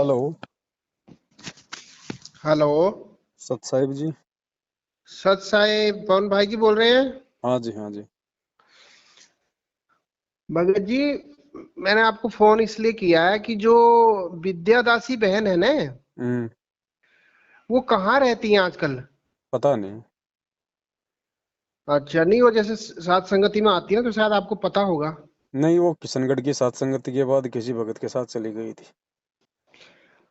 Hello. Hello. सत साहिब जी। सत साई पवन भाई जी बोल रहे हैं। हाँ जी, हाँ जी। भगत जी, मैंने आपको फोन इसलिए किया है कि जो विद्यादासी बहन है ना, हम्म। वो कहाँ रहती हैं आजकल। पता नहीं। अच्छा, नहीं वो जैसे सात संगति में आती है ना, तो शायद आपको पता होगा। नहीं, वो किशनगढ़ की सात संगति के बाद किसी भगत के साथ चली गई थी।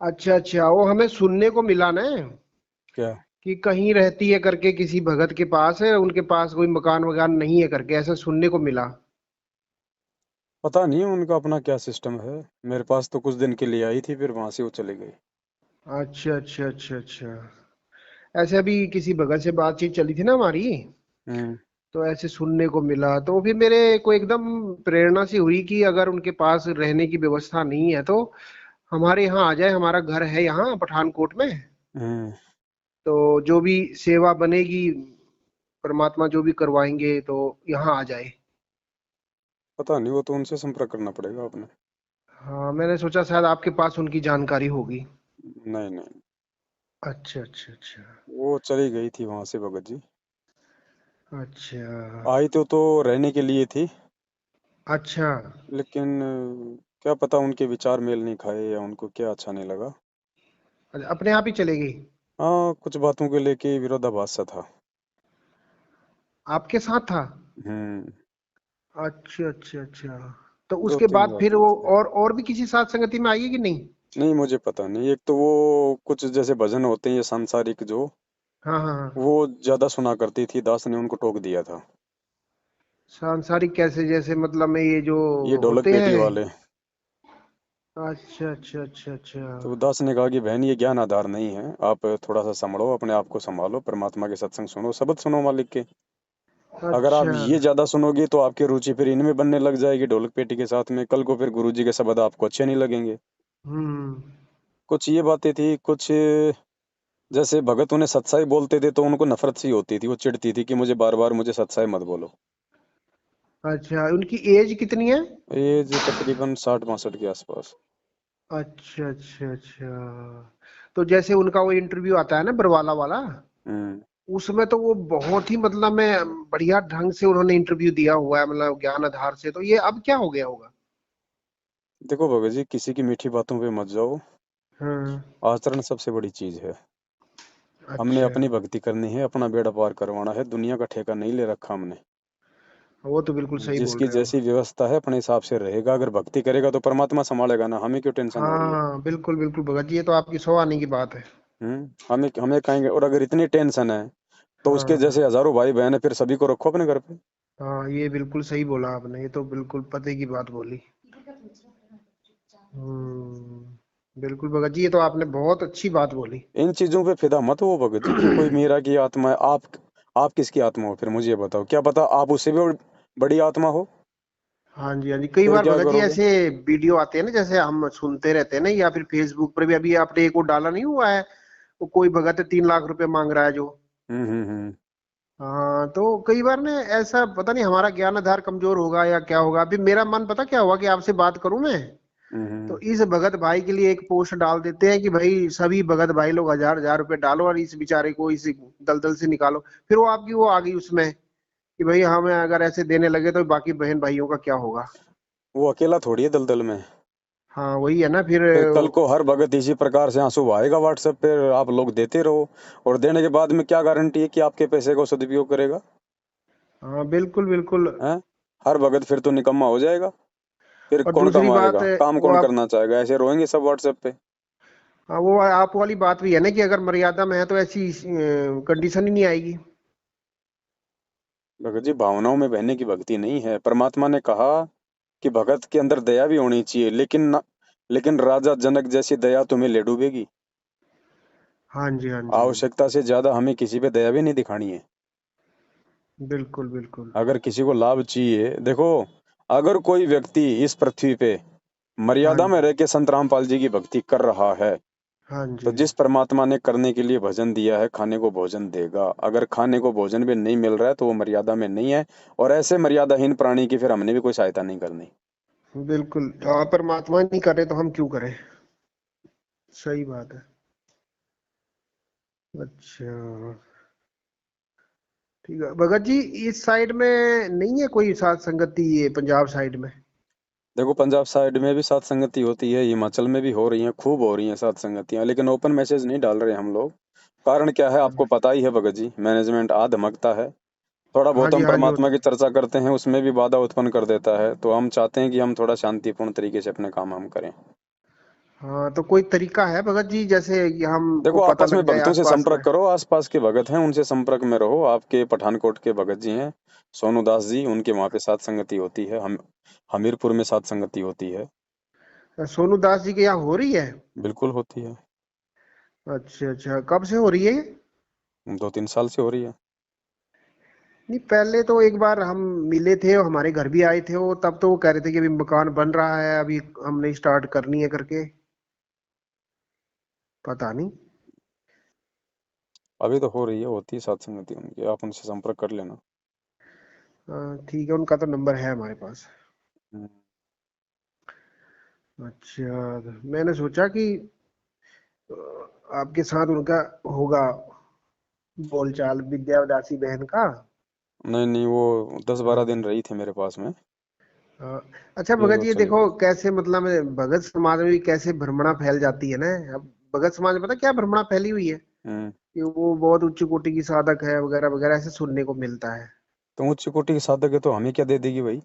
अच्छा अच्छा, वो हमें सुनने को मिला ना क्या? कि कहीं रहती है करके, किसी भगत के पास है, उनके पास कोई मकान वकान नहीं है करके, ऐसा सुनने को मिला। पता नहीं उनका अपना क्या सिस्टम है। मेरे पास तो कुछ दिन के लिए आई थी, फिर वहां से वो चली गई। अच्छा अच्छा अच्छा अच्छा। ऐसे अभी किसी भगत से बातचीत चली थी ना हमारी, हम्म। तो ऐसे सुनने को मिला, तो फिर मेरे को एकदम प्रेरणा सी हुई कि अगर उनके पास रहने की व्यवस्था नहीं है तो हमारे यहाँ आ जाए। हमारा घर है यहाँ पठानकोट में। हम्म। तो जो भी सेवा बनेगी, परमात्मा जो भी करवाएंगे, तो यहाँ आ जाए। पता नहीं, वो तो उनसे संपर्क करना पड़ेगा अपने। हाँ, मैंने सोचा शायद आपके पास उनकी जानकारी होगी। नहीं नहीं। अच्छा अच्छा अच्छा। वो चली गई थी वहां से भगत जी। अच्छा आई तो रहने के लिए थी। अच्छा लेकिन क्या पता उनके विचार मेल नहीं खाए या उनको क्या अच्छा नहीं लगा। अच्छा, अपने आप ही चले गई। हाँ, कुछ बातों को लेके विरोधाभास सा था। आपके साथ था। हम्म। अच्छा अच्छा अच्छा। तो दो उसके तीन बाद फिर बातें वो थी। और भी किसी साथ संगति में आई है कि नहीं। नहीं, मुझे पता नहीं। एक तो वो कुछ जैसे भजन होते हैं ये सांसारिक जो, हाँ हाँ हाँ। वो ज्यादा सुना करती थी। दास ने उनको टोक दिया था। सांसारिक कैसे, जैसे मतलब में ये जो ये ढोलक होते पेटी हैं। वाले। अच्छा अच्छा अच्छा अच्छा। तो दास ने कहा कि बहन ये ज्ञान आधार नहीं है, आप थोड़ा सा संभलो, अपने आप को संभालो, परमात्मा के सत्संग सुनो, शब्द सुनो मालिक के। अगर आप अच्छा ये ज्यादा सुनोगे तो आपकी रुचि फिर इनमें बनने लग जाएगी, ढोलक पेटी के साथ में। कल को फिर गुरु जी के शब्द आपको अच्छे नहीं लगेंगे। हम्म। कुछ ये बातें थी। कुछ जैसे भगत उन्हें सत्साई बोलते थे तो उनको नफरत सी होती थी, वो चिढ़ती थी कि मुझे बार बार मुझे सत्साई मत बोलो। अच्छा, उनकी एज कितनी है। एज तकरीबन 60-62 के आसपास। अच्छा अच्छा अच्छा। तो जैसे उनका वो इंटरव्यू आता है ना बरवाला वाला, हम्म। उसमें तो वो बहुत ही मतलब में बढ़िया ढंग से उन्होंने इंटरव्यू दिया हुआ है, मतलब ज्ञान आधार से। तो ये अब क्या हो गया होगा। देखो भगत जी, किसी की मीठी बातों पे मत जाओ। हाँ। आचरण सबसे बड़ी चीज है। हमने अच्छा। अपनी भक्ति करनी है, अपना बेड़ा पार करवाना है, दुनिया का ठेका नहीं ले रखा हमने। वो तो बिल्कुल सही बोल जिसकी रहे हो। जैसी व्यवस्था है अपने हिसाब से रहेगा। अगर भक्ति करेगा तो परमात्मा संभालेगा ना, हमें क्यों टेंशन हो रही है। हाँ बिल्कुल बिल्कुल भगत जी, ये तो आपकी सौ आने की बात है। हमें हमें कहेंगे। और अगर इतनी टेंशन है तो उसके हाँ जैसे हजारों भाई बहन है, फिर सभी को रखो अपने घर पे। हाँ, ये बिल्कुल सही बोला आपने, ये तो बिल्कुल पते की बात बोली। बिल्कुल भगत जी, ये तो आपने बहुत अच्छी बात बोली। इन चीजों पे फिदा मत हो भगत जी कि कोई मीरा की आत्मा है। आप किसकी आत्मा हो? फिर मुझे ये बताओ, क्या पता आप उससे भी बड़ी आत्मा हो। हाँ जी हाँ जी, कई फिर बार क्या भगत जी करोगे? ऐसे वीडियो आते हैं ना, जैसे हम सुनते रहते हैं ना, या फिर फेसबुक पर भी अभी आपने एक वो डाला नहीं हुआ है, वो कोई भगत 3 लाख रुपए मांग रहा है जो। हम्म। हाँ, तो कई बार ना ऐसा, पता नहीं हमारा ज्ञान आधार कमजोर होगा या क्या होगा। अभी मेरा मन पता क्या हुआ कि आपसे बात करूं मैं, तो हम्म। इस भगत भाई के लिए एक पोस्ट डाल देते हैं कि भाई सभी भगत भाई लोग 1,000 1,000 रुपए डालो और इस बेचारे को इस दलदल से निकालो। फिर वो आपकी वो आ गई उसमें कि भाई हमें अगर ऐसे देने लगे तो बाकी बहन भाइयों का क्या होगा। वो अकेला थोड़ी है दलदल में। हाँ वही है ना फिर। फिर कल को हर भगत इसी प्रकार से आंसू बहाएगा व्हाट्सएप पे, आप लोग देते रहो। और देने के बाद में क्या गारंटी है कि आपके पैसे को सदुपयोग करेगा? हाँ बिल्कुल बिल्कुल। हैं? हर भगत फिर तो निकम्मा हो जाएगा। फिर और कौन दूसरी बात कमाएगा? है, काम वो कौन आप, करना चाहेगा? ऐसे रोएंगे सब व्हाट्सएप पे। हाँ, वो आप वाली बात भी है ना कि अगर मर्यादा में है तो ऐसी कंडीशन ही नहीं आएगी। भगत जी, भावनाओं में बहने की भक्ति नहीं है। परमात्मा ने कहा कि भगत के अंदर दया भी होनी चाहिए, लेकिन राजा जनक जैसी दया तुम्हें ले डूबेगी। हाँ जी हाँ जी हाँ जी। आवश्यकता से ज्यादा हमें किसी पे दया भी नहीं दिखानी है। बिल्कुल बिल्कुल। अगर किसी को लाभ चाहिए, देखो, अगर कोई व्यक्ति इस पृथ्वी पे हाँ मर्यादा में जी रह के संत रामपाल जी की भक्ति कर रहा है, हाँ तो जी। जिस परमात्मा ने करने के लिए भजन दिया है, खाने को भोजन देगा। अगर खाने को भोजन भी नहीं मिल रहा है तो वो मर्यादा में नहीं है। और ऐसे मर्यादाहीन प्राणी की फिर हमने भी कोई सहायता नहीं करनी। बिल्कुल, हाँ, परमात्मा नहीं करे तो हम क्यों करें। सही बात है। अच्छा, ठीक है भगत जी। इस साइड में नहीं है कोई साथ संगति, ये पंजाब साइड में? देखो पंजाब साइड में भी सात संगति होती है, हिमाचल में भी हो रही हैं, खूब हो रही हैं सात संगतियां, लेकिन ओपन मैसेज नहीं डाल रहे हम लोग। कारण क्या है आपको पता ही है भगत जी, मैनेजमेंट आ धमकता है। थोड़ा हाँ बहुत जी, हम हाँ जी, वो परमात्मा तो की है। चर्चा करते हैं, उसमें भी बाधा उत्पन्न कर देता है, तो हम चाहते हैं कि हम थोड़ा शांतिपूर्ण तरीके से अपने काम हम करें। हाँ, तो कोई तरीका है भगत जी, जैसे कि हमको देखो पता आपस में लग जाए भक्तों से आसपास संपर्क में? करो, आसपास के भगत हैं उनसे संपर्क में रहो। आपके पठानकोट के भगत जी हैं सोनू दास जी, उनके वहाँ पे सात संगति होती है। हम हमीरपुर में सात संगति होती है। सोनू दास जी के यहाँ हो रही है? बिल्कुल होती है। अच्छा अच्छा, कब से हो रही है ये? 2-3 साल से हो रही है। नहीं, पहले तो एक बार हम मिले थे, हमारे घर भी आए थे वो, तब तो वो कह रहे थे कि अभी मकान बन रहा है, अभी हमने स्टार्ट करनी है करके। पता नहीं। अभी तो हो रही है, होती है सात संगति उनकी, आप उनसे संपर्क कर लेना। ठीक है, उनका तो नंबर है हमारे पास। हम्म, अच्छा, तो मैंने सोचा कि अ, आपके साथ उनका होगा बोलचाल, विद्या उदासी बहन का। नहीं नहीं, वो 10-12 दिन रही थी मेरे पास में, हाँ। अच्छा फिर भगत वो जी, चली देखो गई। कैसे मतलब भगत समाज में भी कैसे भ्रमणा फैल जाती है ना। अब भगत समाज में पता क्या भ्रमणा फैली हुई है, हम्म। कि वो बहुत उच्च कोटि की साधक है वगैरह वगैरह, ऐसे सुनने को मिलता है। तो उच्च कोटि के साधक है तो हमें क्या दे देगी भाई?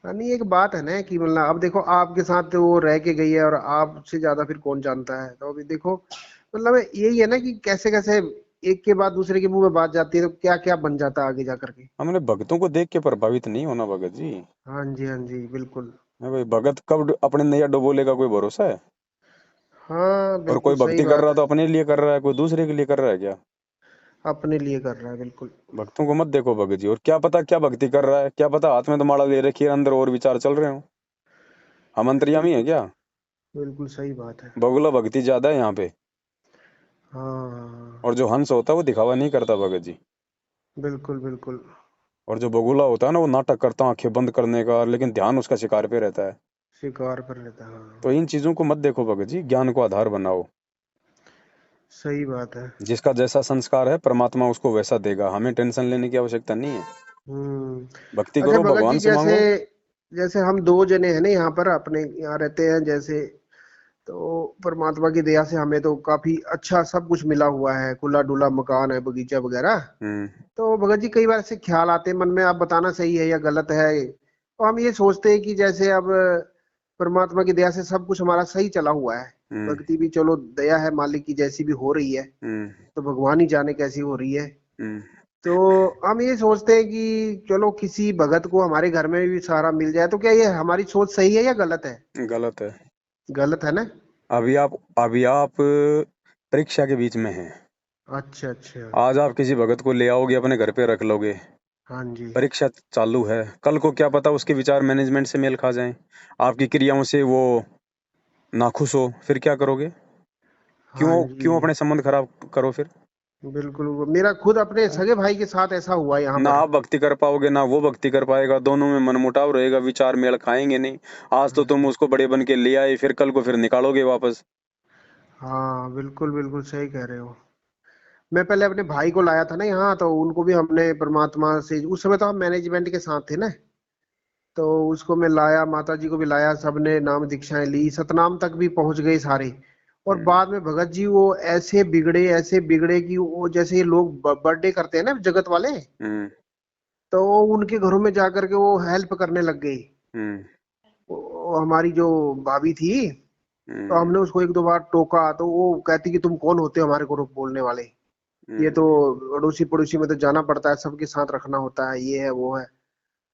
नहीं, एक बात है ना कि मतलब अब देखो आपके साथ तो वो रह के गई है, और आपसे ज्यादा फिर कौन जानता है, तो अभी देखो मतलब यही है ना कि कैसे कैसे एक के बाद दूसरे के मुंह में बात जाती है, तो क्या क्या बन जाता है आगे जा करके। हमने भक्तों को देख के प्रभावित नहीं होना भगत जी। हाँ जी, हाँ जी, बिल्कुल। मैं भाई, भगत कब अपने नैया डुबोलेगा कोई भरोसा है? हाँ, और बिल्कुल कोई सही भक्ति कर बात रहा है। तो अपने लिए कर रहा है, कोई दूसरे के लिए कर रहा है क्या? अपने लिए कर रहा है, बिल्कुल। भक्तों को मत देखो भगत जी, और क्या पता क्या भक्ति कर रहा है, क्या पता हाथ में तो माला ले रखी है, अंदर और विचार चल रहे हो। हम अंतर्यामी है बिल्कुल, क्या? बिल्कुल सही बात है। बगुला भक्ति ज्यादा है यहाँ पे। हाँ, और जो हंस होता है वो दिखावा नहीं करता भगत जी। बिल्कुल बिल्कुल। और जो बगुला होता है ना, वो नाटक करता है आंखें बंद करने का, लेकिन ध्यान उसका शिकार पे रहता है। शिकार पर रहता है, हाँ। तो इन चीजों को मत देखो भगत जी, ज्ञान को आधार बनाओ। सही बात है। जिसका जैसा संस्कार है परमात्मा उसको वैसा देगा, हमें टेंशन लेने की आवश्यकता नहीं है। हम्म। भक्ति अच्छा करो, भगत जी, भगवान से जैसे मांगो। जैसे हम दो जने हैं ना यहाँ पर, अपने यहाँ रहते हैं जैसे, तो परमात्मा की दया से हमें तो काफी अच्छा सब कुछ मिला हुआ है, खुला डुला मकान है, बगीचा वगैरह। हम्म। तो भगत जी, कई बार ऐसे ख्याल आते हैं मन में, आप बताना सही है या गलत है। तो हम ये सोचते हैं कि जैसे अब परमात्मा की दया से सब कुछ हमारा सही चला हुआ है, हम्म। भक्ति भी चलो दया है मालिक की जैसी भी हो रही है, हम्म। तो भगवान ही जाने कैसी हो रही है। हम्म। तो हम ये सोचते हैं कि चलो किसी भगत को हमारे घर में भी सहारा मिल जाए, तो क्या ये हमारी सोच सही है या गलत है? गलत है। गलत है ना? अभी आप परीक्षा के बीच में हैं। अच्छा अच्छा। आज आप किसी भगत को ले आओगे, अपने घर पे रख लोगे, हाँ जी, परीक्षा चालू है, कल को क्या पता उसके विचार मैनेजमेंट से मेल खा जाएं, आपकी क्रियाओं से वो नाखुश हो, फिर क्या करोगे? हाँ क्यों जी, क्यों अपने संबंध खराब करो फिर? बिल्कुल। वो मेरा खुद अपने सगे भाई के साथ ऐसा हुआ यहाँ ना पर। आप भक्ति कर पाओगे ना वो भक्ति कर पाएगा, दोनों में मनमुटाव रहेगा, विचार मेल खाएंगे नहीं। आज तो तुम उसको बड़े बन के ले आए, फिर कल को फिर निकालोगे वापस। हाँ, बिल्कुल बिल्कुल सही कह रहे हो। मैं पहले अपने भाई को लाया था ना यहाँ, तो उनको भी हमने परमात्मा से, उस समय तो हम मैनेजमेंट के साथ थे ना, तो उसको मैं लाया, माता जी को भी लाया, सबने नाम दीक्षाएं ली, सतनाम तक भी पहुंच गए सारे। और हम्म। बाद में भगत जी वो ऐसे बिगड़े कि वो जैसे ये लोग बर्थडे करते हैं ना जगत वाले, हम्म। तो वो उनके घरों में जा करके वो हेल्प करने लग गई। हम्म। वो हमारी जो भाभी थी, तो हम्म। हमने उसको एक दो बार टोका, तो वो कहती कि तुम कौन होते हो हमारे को बोलने वाले, ये तो हम्म। अड़ोसी पड़ोसी में तो जाना पड़ता है, सबके साथ रखना होता है, ये है वो है।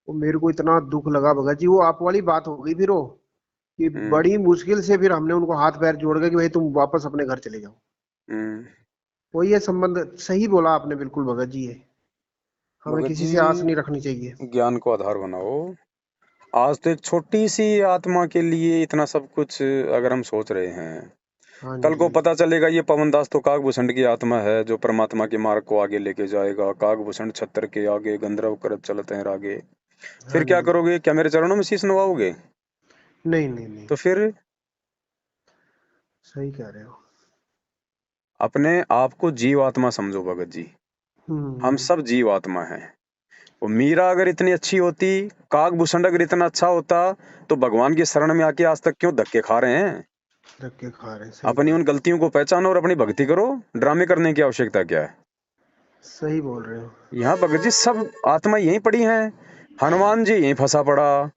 वो मेरे को इतना दुख लगा भगत जी, वो आप वाली बात हो गई फिर वो, कि हम्म। बड़ी मुश्किल से फिर हमने उनको हाथ पैर जोड़ के कि भाई तुम वापस अपने घर चले जाओ। हम्म। वो ये संबंध सही बोला आपने, बिल्कुल भगत जी, ये हमें भगत किसी जी, से आस नहीं रखनी चाहिए। ज्ञान को आधार बनाओ। आज तो एक छोटी सी आत्मा के लिए इतना सब कुछ अगर हम सोच रहे हैं, हाँ कल जी, को पता चलेगा ये पवनदास तो काकभूषण की आत्मा है, जो परमात्मा के मार्ग को आगे लेके जाएगा। काकभूषण छत्र के आगे गंधर्व करत चलते हैं आगे। हाँ फिर क्या जी। करोगे? क्या मेरे चरणों में शीश नवाओगे? नहीं नहीं नहीं। तो फिर सही कह रहे हो। अपने आप को जीवात्मा समझो भगत जी, हम हम्म। सब जीवात्मा हैं। वो मीरा अगर इतनी अच्छी होती, काकभूषण अगर इतना अच्छा होता, तो भगवान की शरण में आके आज तक क्यों धक्के खा रहे हैं? धक्के खा रहे हैं, सही अपनी बात। उन गलतियों को पहचानो और अपनी भक्ति करो। ड्रामे करने की आवश्यकता क्या है? सही बोल रहे हो। यहाँ भगत जी सब आत्मा यहीं पड़ी हैं। हनुमान जी यहीं फंसा पड़ा,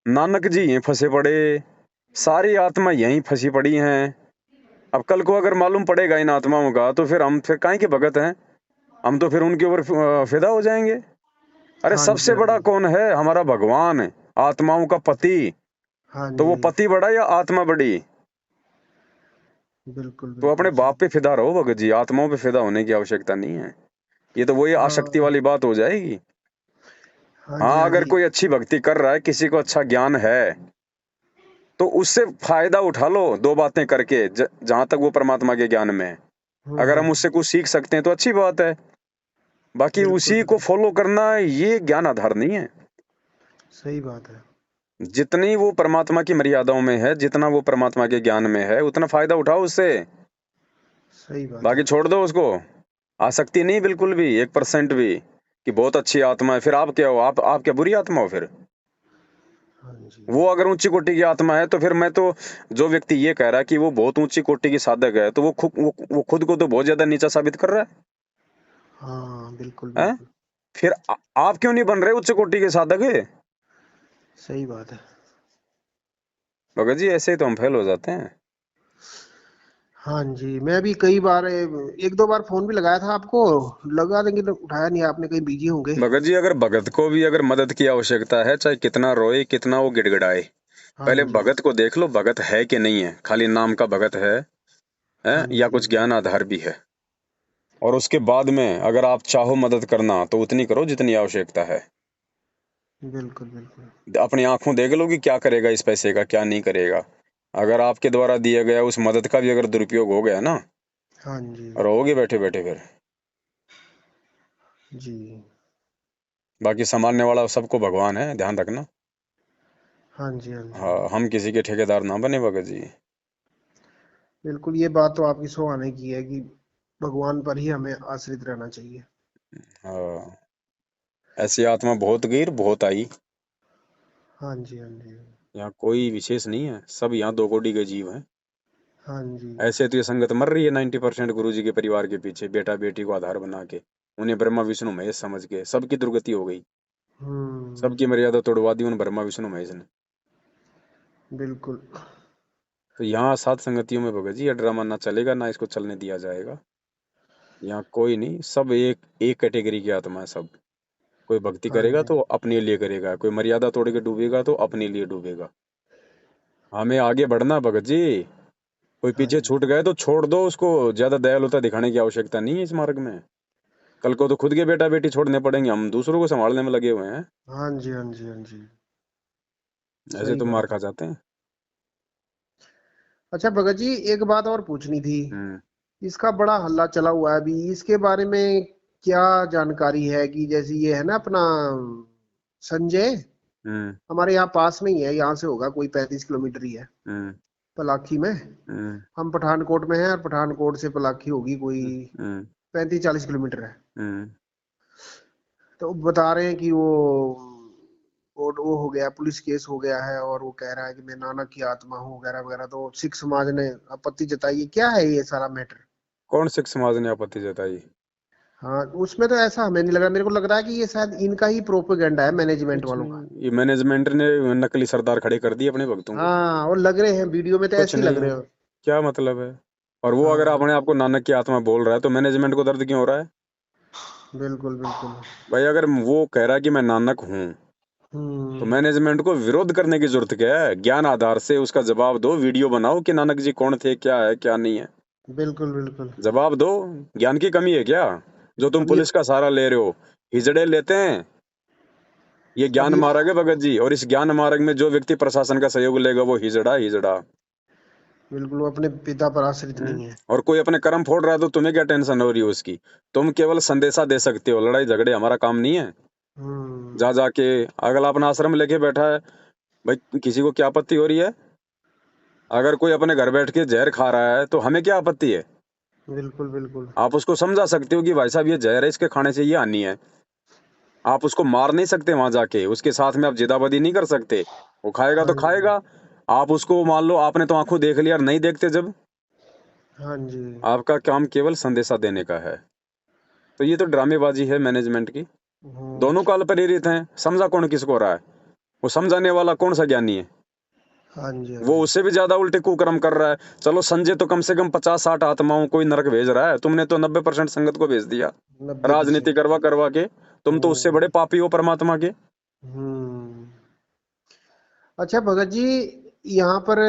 नानक जी यहीं फंसे पड़े, सारी आत्मा यहीं फंसी पड़ी हैं। अब कल को अगर मालूम पड़ेगा इन आत्माओं का, तो फिर हम फिर काहे के भगत हैं? हम तो फिर उनके ऊपर फिदा हो जाएंगे। अरे हाँ जी, सबसे हाँ बड़ा जी। कौन है? हमारा भगवान, आत्माओं का पति। हाँ तो वो जी। पति बड़ा या आत्मा बड़ी? बिल्कुल तो अपने बिल्कुल बाप सही। पे फिदा रहो भगत जी, आत्माओं पे फिदा होने की आवश्यकता नहीं है। ये तो वही आसक्ति हाँ। वाली बात हो जाएगी। हाँ जी, हाँ, हाँ अगर जी। कोई अच्छी भक्ति कर रहा है, किसी को अच्छा ज्ञान है, तो उससे फायदा उठा लो दो बातें करके, जहां तक वो परमात्मा के ज्ञान में है। अगर हम उससे कुछ सीख सकते हैं तो अच्छी बात है। बाकी बिल्कुल उसी को बिल्कुल फॉलो करना, ये ज्ञान आधार नहीं है। सही बात है। जितनी वो परमात्मा की मर्यादाओं में है, जितना वो परमात्मा के ज्ञान में है, उतना फायदा उठाओ उससे। सही बात बाकी है। छोड़ दो उसको। आसक्ति नहीं बिल्कुल भी, 1% भी कि बहुत अच्छी आत्मा है। फिर आप क्या हो? आप क्या बुरी आत्मा हो फिर? हाँ जी। वो अगर ऊंची कोटि की आत्मा है, तो फिर मैं तो, जो व्यक्ति ये कह रहा है कि वो बहुत ऊंची कोटि की साधक है, तो वो खुद को तो बहुत ज्यादा नीचा साबित कर रहा हाँ बिल्कुल है, हैं? बिल्कुल फिर आप क्यों नहीं बन रहे उच्च कोटि के साधक? सही बात है। भगत जी ऐसे ही तो हम फेल हो जाते हैं। हाँ जी, मैं भी कई बार एक दो बार फोन भी लगाया था आपको, लगा देंगे तो उठाया नहीं आपने, कहीं बिजी होंगे। भगत जी अगर भगत को भी अगर मदद की आवश्यकता है, चाहे कितना रोए, कितना वो गिड़गिड़ाए, हाँ पहले जी। भगत को देख लो, भगत है कि नहीं है, खाली नाम का भगत है, हाँ या जी। कुछ ज्ञान आधार भी है। और उसके बाद में अगर आप चाहो मदद करना, तो उतनी करो जितनी आवश्यकता है। बिल्कुल बिल्कुल। अपनी आंखों देख लो कि क्या करेगा इस पैसे का, क्या नहीं करेगा। अगर आपके द्वारा दिया गया उस मदद का भी अगर दुरुपयोग हो गया ना, हाँ जी। रहोगे बैठे बैठे फिर। जी। बाकी संभालने वाला सबको भगवान है, ध्यान रखना। हाँ जी। हाँ जी। हाँ, हम किसी के ठेकेदार ना बने भगत जी। बिल्कुल, ये बात तो आपकी सौ आने की है कि भगवान पर ही हमें आश्रित रहना चाहिए। हाँ, ऐसी आत्मा बहुत गई और बहुत आई। हाँ जी। हाँ जी। यहाँ कोई विशेष नहीं है, सब यहाँ दो कोटि के जीव हैं। हाँ जी। ऐसे तो ये संगत मर रही है 90% गुरु जी के परिवार के पीछे, बेटा बेटी को आधार बना के, उन्हें ब्रह्मा विष्णु महेश समझ के। सबकी दुर्गति हो गई, हम्म। सबकी मर्यादा तोड़वा दी उन ब्रह्मा विष्णु महेश ने। बिल्कुल। तो यहाँ सात संगतियों में भगत जी ये ड्रामा ना चलेगा, ना इसको चलने दिया जाएगा। यहाँ कोई नहीं, सब एक एक कैटेगरी की आत्मा है सब। कोई भक्ति हाँ करेगा जी। तो अपने लिए करेगा, कोई मर्यादा तोड़ के डूबेगा तो अपने लिए डूबेगा। हमें आगे बढ़ना भगत जी। कोई हाँ पीछे जी। छूट गए तो छोड़ दो उसको, ज्यादा दयालुता दिखाने की आवश्यकता नहीं है इस मार्ग में। कल को तो खुद के बेटा बेटी छोड़ने पड़ेंगे, हम दूसरों को संभालने में लगे हुए हैं। हाँ जी। हाँ जी। हाँ जी। ऐसे सही तो मार बात खा है। जाते हैं। अच्छा भगत जी, एक बात और पूछनी थी। हम्म। इसका बड़ा हल्ला चला हुआ है अभी, इसके बारे में क्या जानकारी है? कि जैसे ये है ना अपना संजय, हम्म। हमारे यहाँ पास में ही है, यहाँ से होगा कोई 35 किलोमीटर ही है, हम्म। पलाखी में। हम्म। हम पठानकोट में हैं, और पठानकोट से पलाखी होगी कोई हम्म। 35-40 किलोमीटर है। हम्म। तो बता रहे हैं कि वो हो गया, पुलिस केस हो गया है, और वो कह रहा है कि मैं नानक की आत्मा हूँ वगैरह वगैरह। तो सिख समाज ने आपत्ति जताई है। क्या है ये सारा मैटर? कौन सिख समाज ने आपत्ति जताई? हाँ, उसमें तो ऐसा हमें नहीं लग रहा, मेरे को लग रहा है कि ये शायद इनका ही प्रोपेगेंडा है, मैनेजमेंट कुछ वालों का। नहीं, ये मैनेजमेंट ने नकली सरदार खड़े कर दिए अपने भक्तों को। हाँ, और लग रहे हैं वीडियो में तो कुछ ऐसे ही लग रहे नहीं, हो। क्या मतलब है? और वो अगर हाँ अपने आप को नानक की आत्मा बोल रहा है, तो मैनेजमेंट को दर्द क्यों हो रहा है? बिल्कुल बिल्कुल। भाई अगर वो कह रहा है कि मैं नानक हूँ, तो हम्म। मैनेजमेंट को विरोध करने की जरूरत क्या है? ज्ञान आधार से उसका जवाब दो, वीडियो बनाओ कि नानक जी कौन थे, क्या है क्या नहीं है, बिल्कुल बिल्कुल। जवाब दो। ज्ञान की कमी है क्या, जो तुम अब ये पुलिस का सहारा ले रहे हो? हिजड़े लेते हैं। ये अब ज्ञान ये मार्ग है भगत जी, और इस ज्ञान मार्ग में जो व्यक्ति प्रशासन का सहयोग लेगा, वो हिजड़ा हिजड़ा बिल्कुल, वो अपने पिता पर आश्रित है। नहीं है। और कोई अपने कर्म फोड़ रहा है, तो तुम्हें क्या टेंशन हो रही है उसकी? तुम केवल संदेशा दे सकते हो, लड़ाई झगड़े हमारा काम नहीं है। जा हम्म। जाके अगला अपना आश्रम लेके बैठा है, भाई किसी को क्या आपत्ति हो रही है? अगर कोई अपने घर बैठ के जहर खा रहा है तो हमें क्या आपत्ति है? बिल्कुल बिल्कुल। आप उसको समझा सकते हो कि भाई साहब ये जहर है, इसके खाने से ये हानि है। आप उसको मार नहीं सकते वहां जाके, उसके साथ में आप जिदाबादी नहीं कर सकते। वो खाएगा तो हाँ जी। खाएगा। आप उसको मान लो आपने तो आंखों देख लिया और नहीं देखते जब, हाँ जी। आपका काम केवल संदेशा देने का है। तो ये तो ड्रामेबाजी है मैनेजमेंट की। हम्म। दोनों काल प्रेरित हैं, समझा कौन किसको रहा है? वो समझाने वाला कौन सा ज्ञानी है? हाँ जी। हाँ वो जी। उससे भी ज्यादा उल्टे कुकर्म कर रहा है। चलो संजय तो कम से कम 50-60 आत्माओं को नरक भेज रहा है, तुमने तो 90% संगत को भेज दिया 90%। राजनीति करवा करवा के। तुम तो उससे बड़े हम्म। पापी हो परमात्मा के। हम्म। अच्छा भगत जी, यहाँ पर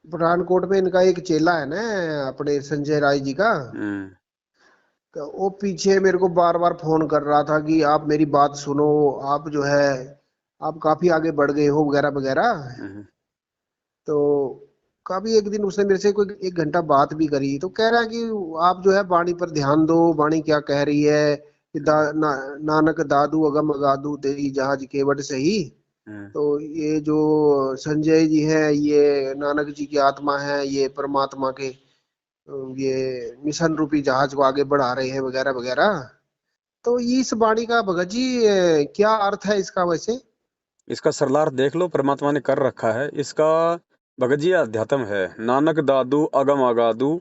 पठानकोट में इनका एक चेला है ना, अपने संजय राय जी का। हम्म। तो वो पीछे मेरे को बार बार फोन कर रहा था कि आप मेरी बात सुनो, आप जो है आप काफी आगे बढ़ गए हो वगैरह वगैरह। हम्म। तो काफी एक दिन उसने मेरे से कोई 1 घंटा बात भी करी, तो कह रहा है कि आप जो है वाणी पर ध्यान दो, वाणी क्या कह रही है कि नानक दादू अगम अगादू तेरी जहाज केवट सही। हम्म। तो ये जो संजय जी है, ये नानक जी की आत्मा है, ये परमात्मा के ये मिशन रूपी जहाज को आगे बढ़ा रहे हैं वगैरह वगैरह। तो इस वाणी का भगत जी क्या अर्थ है इसका वैसे? इसका सरलार्थ देख लो, परमात्मा ने कर रखा है इसका। भगत जी अध्यात्म है, नानक दादू अगम अगादू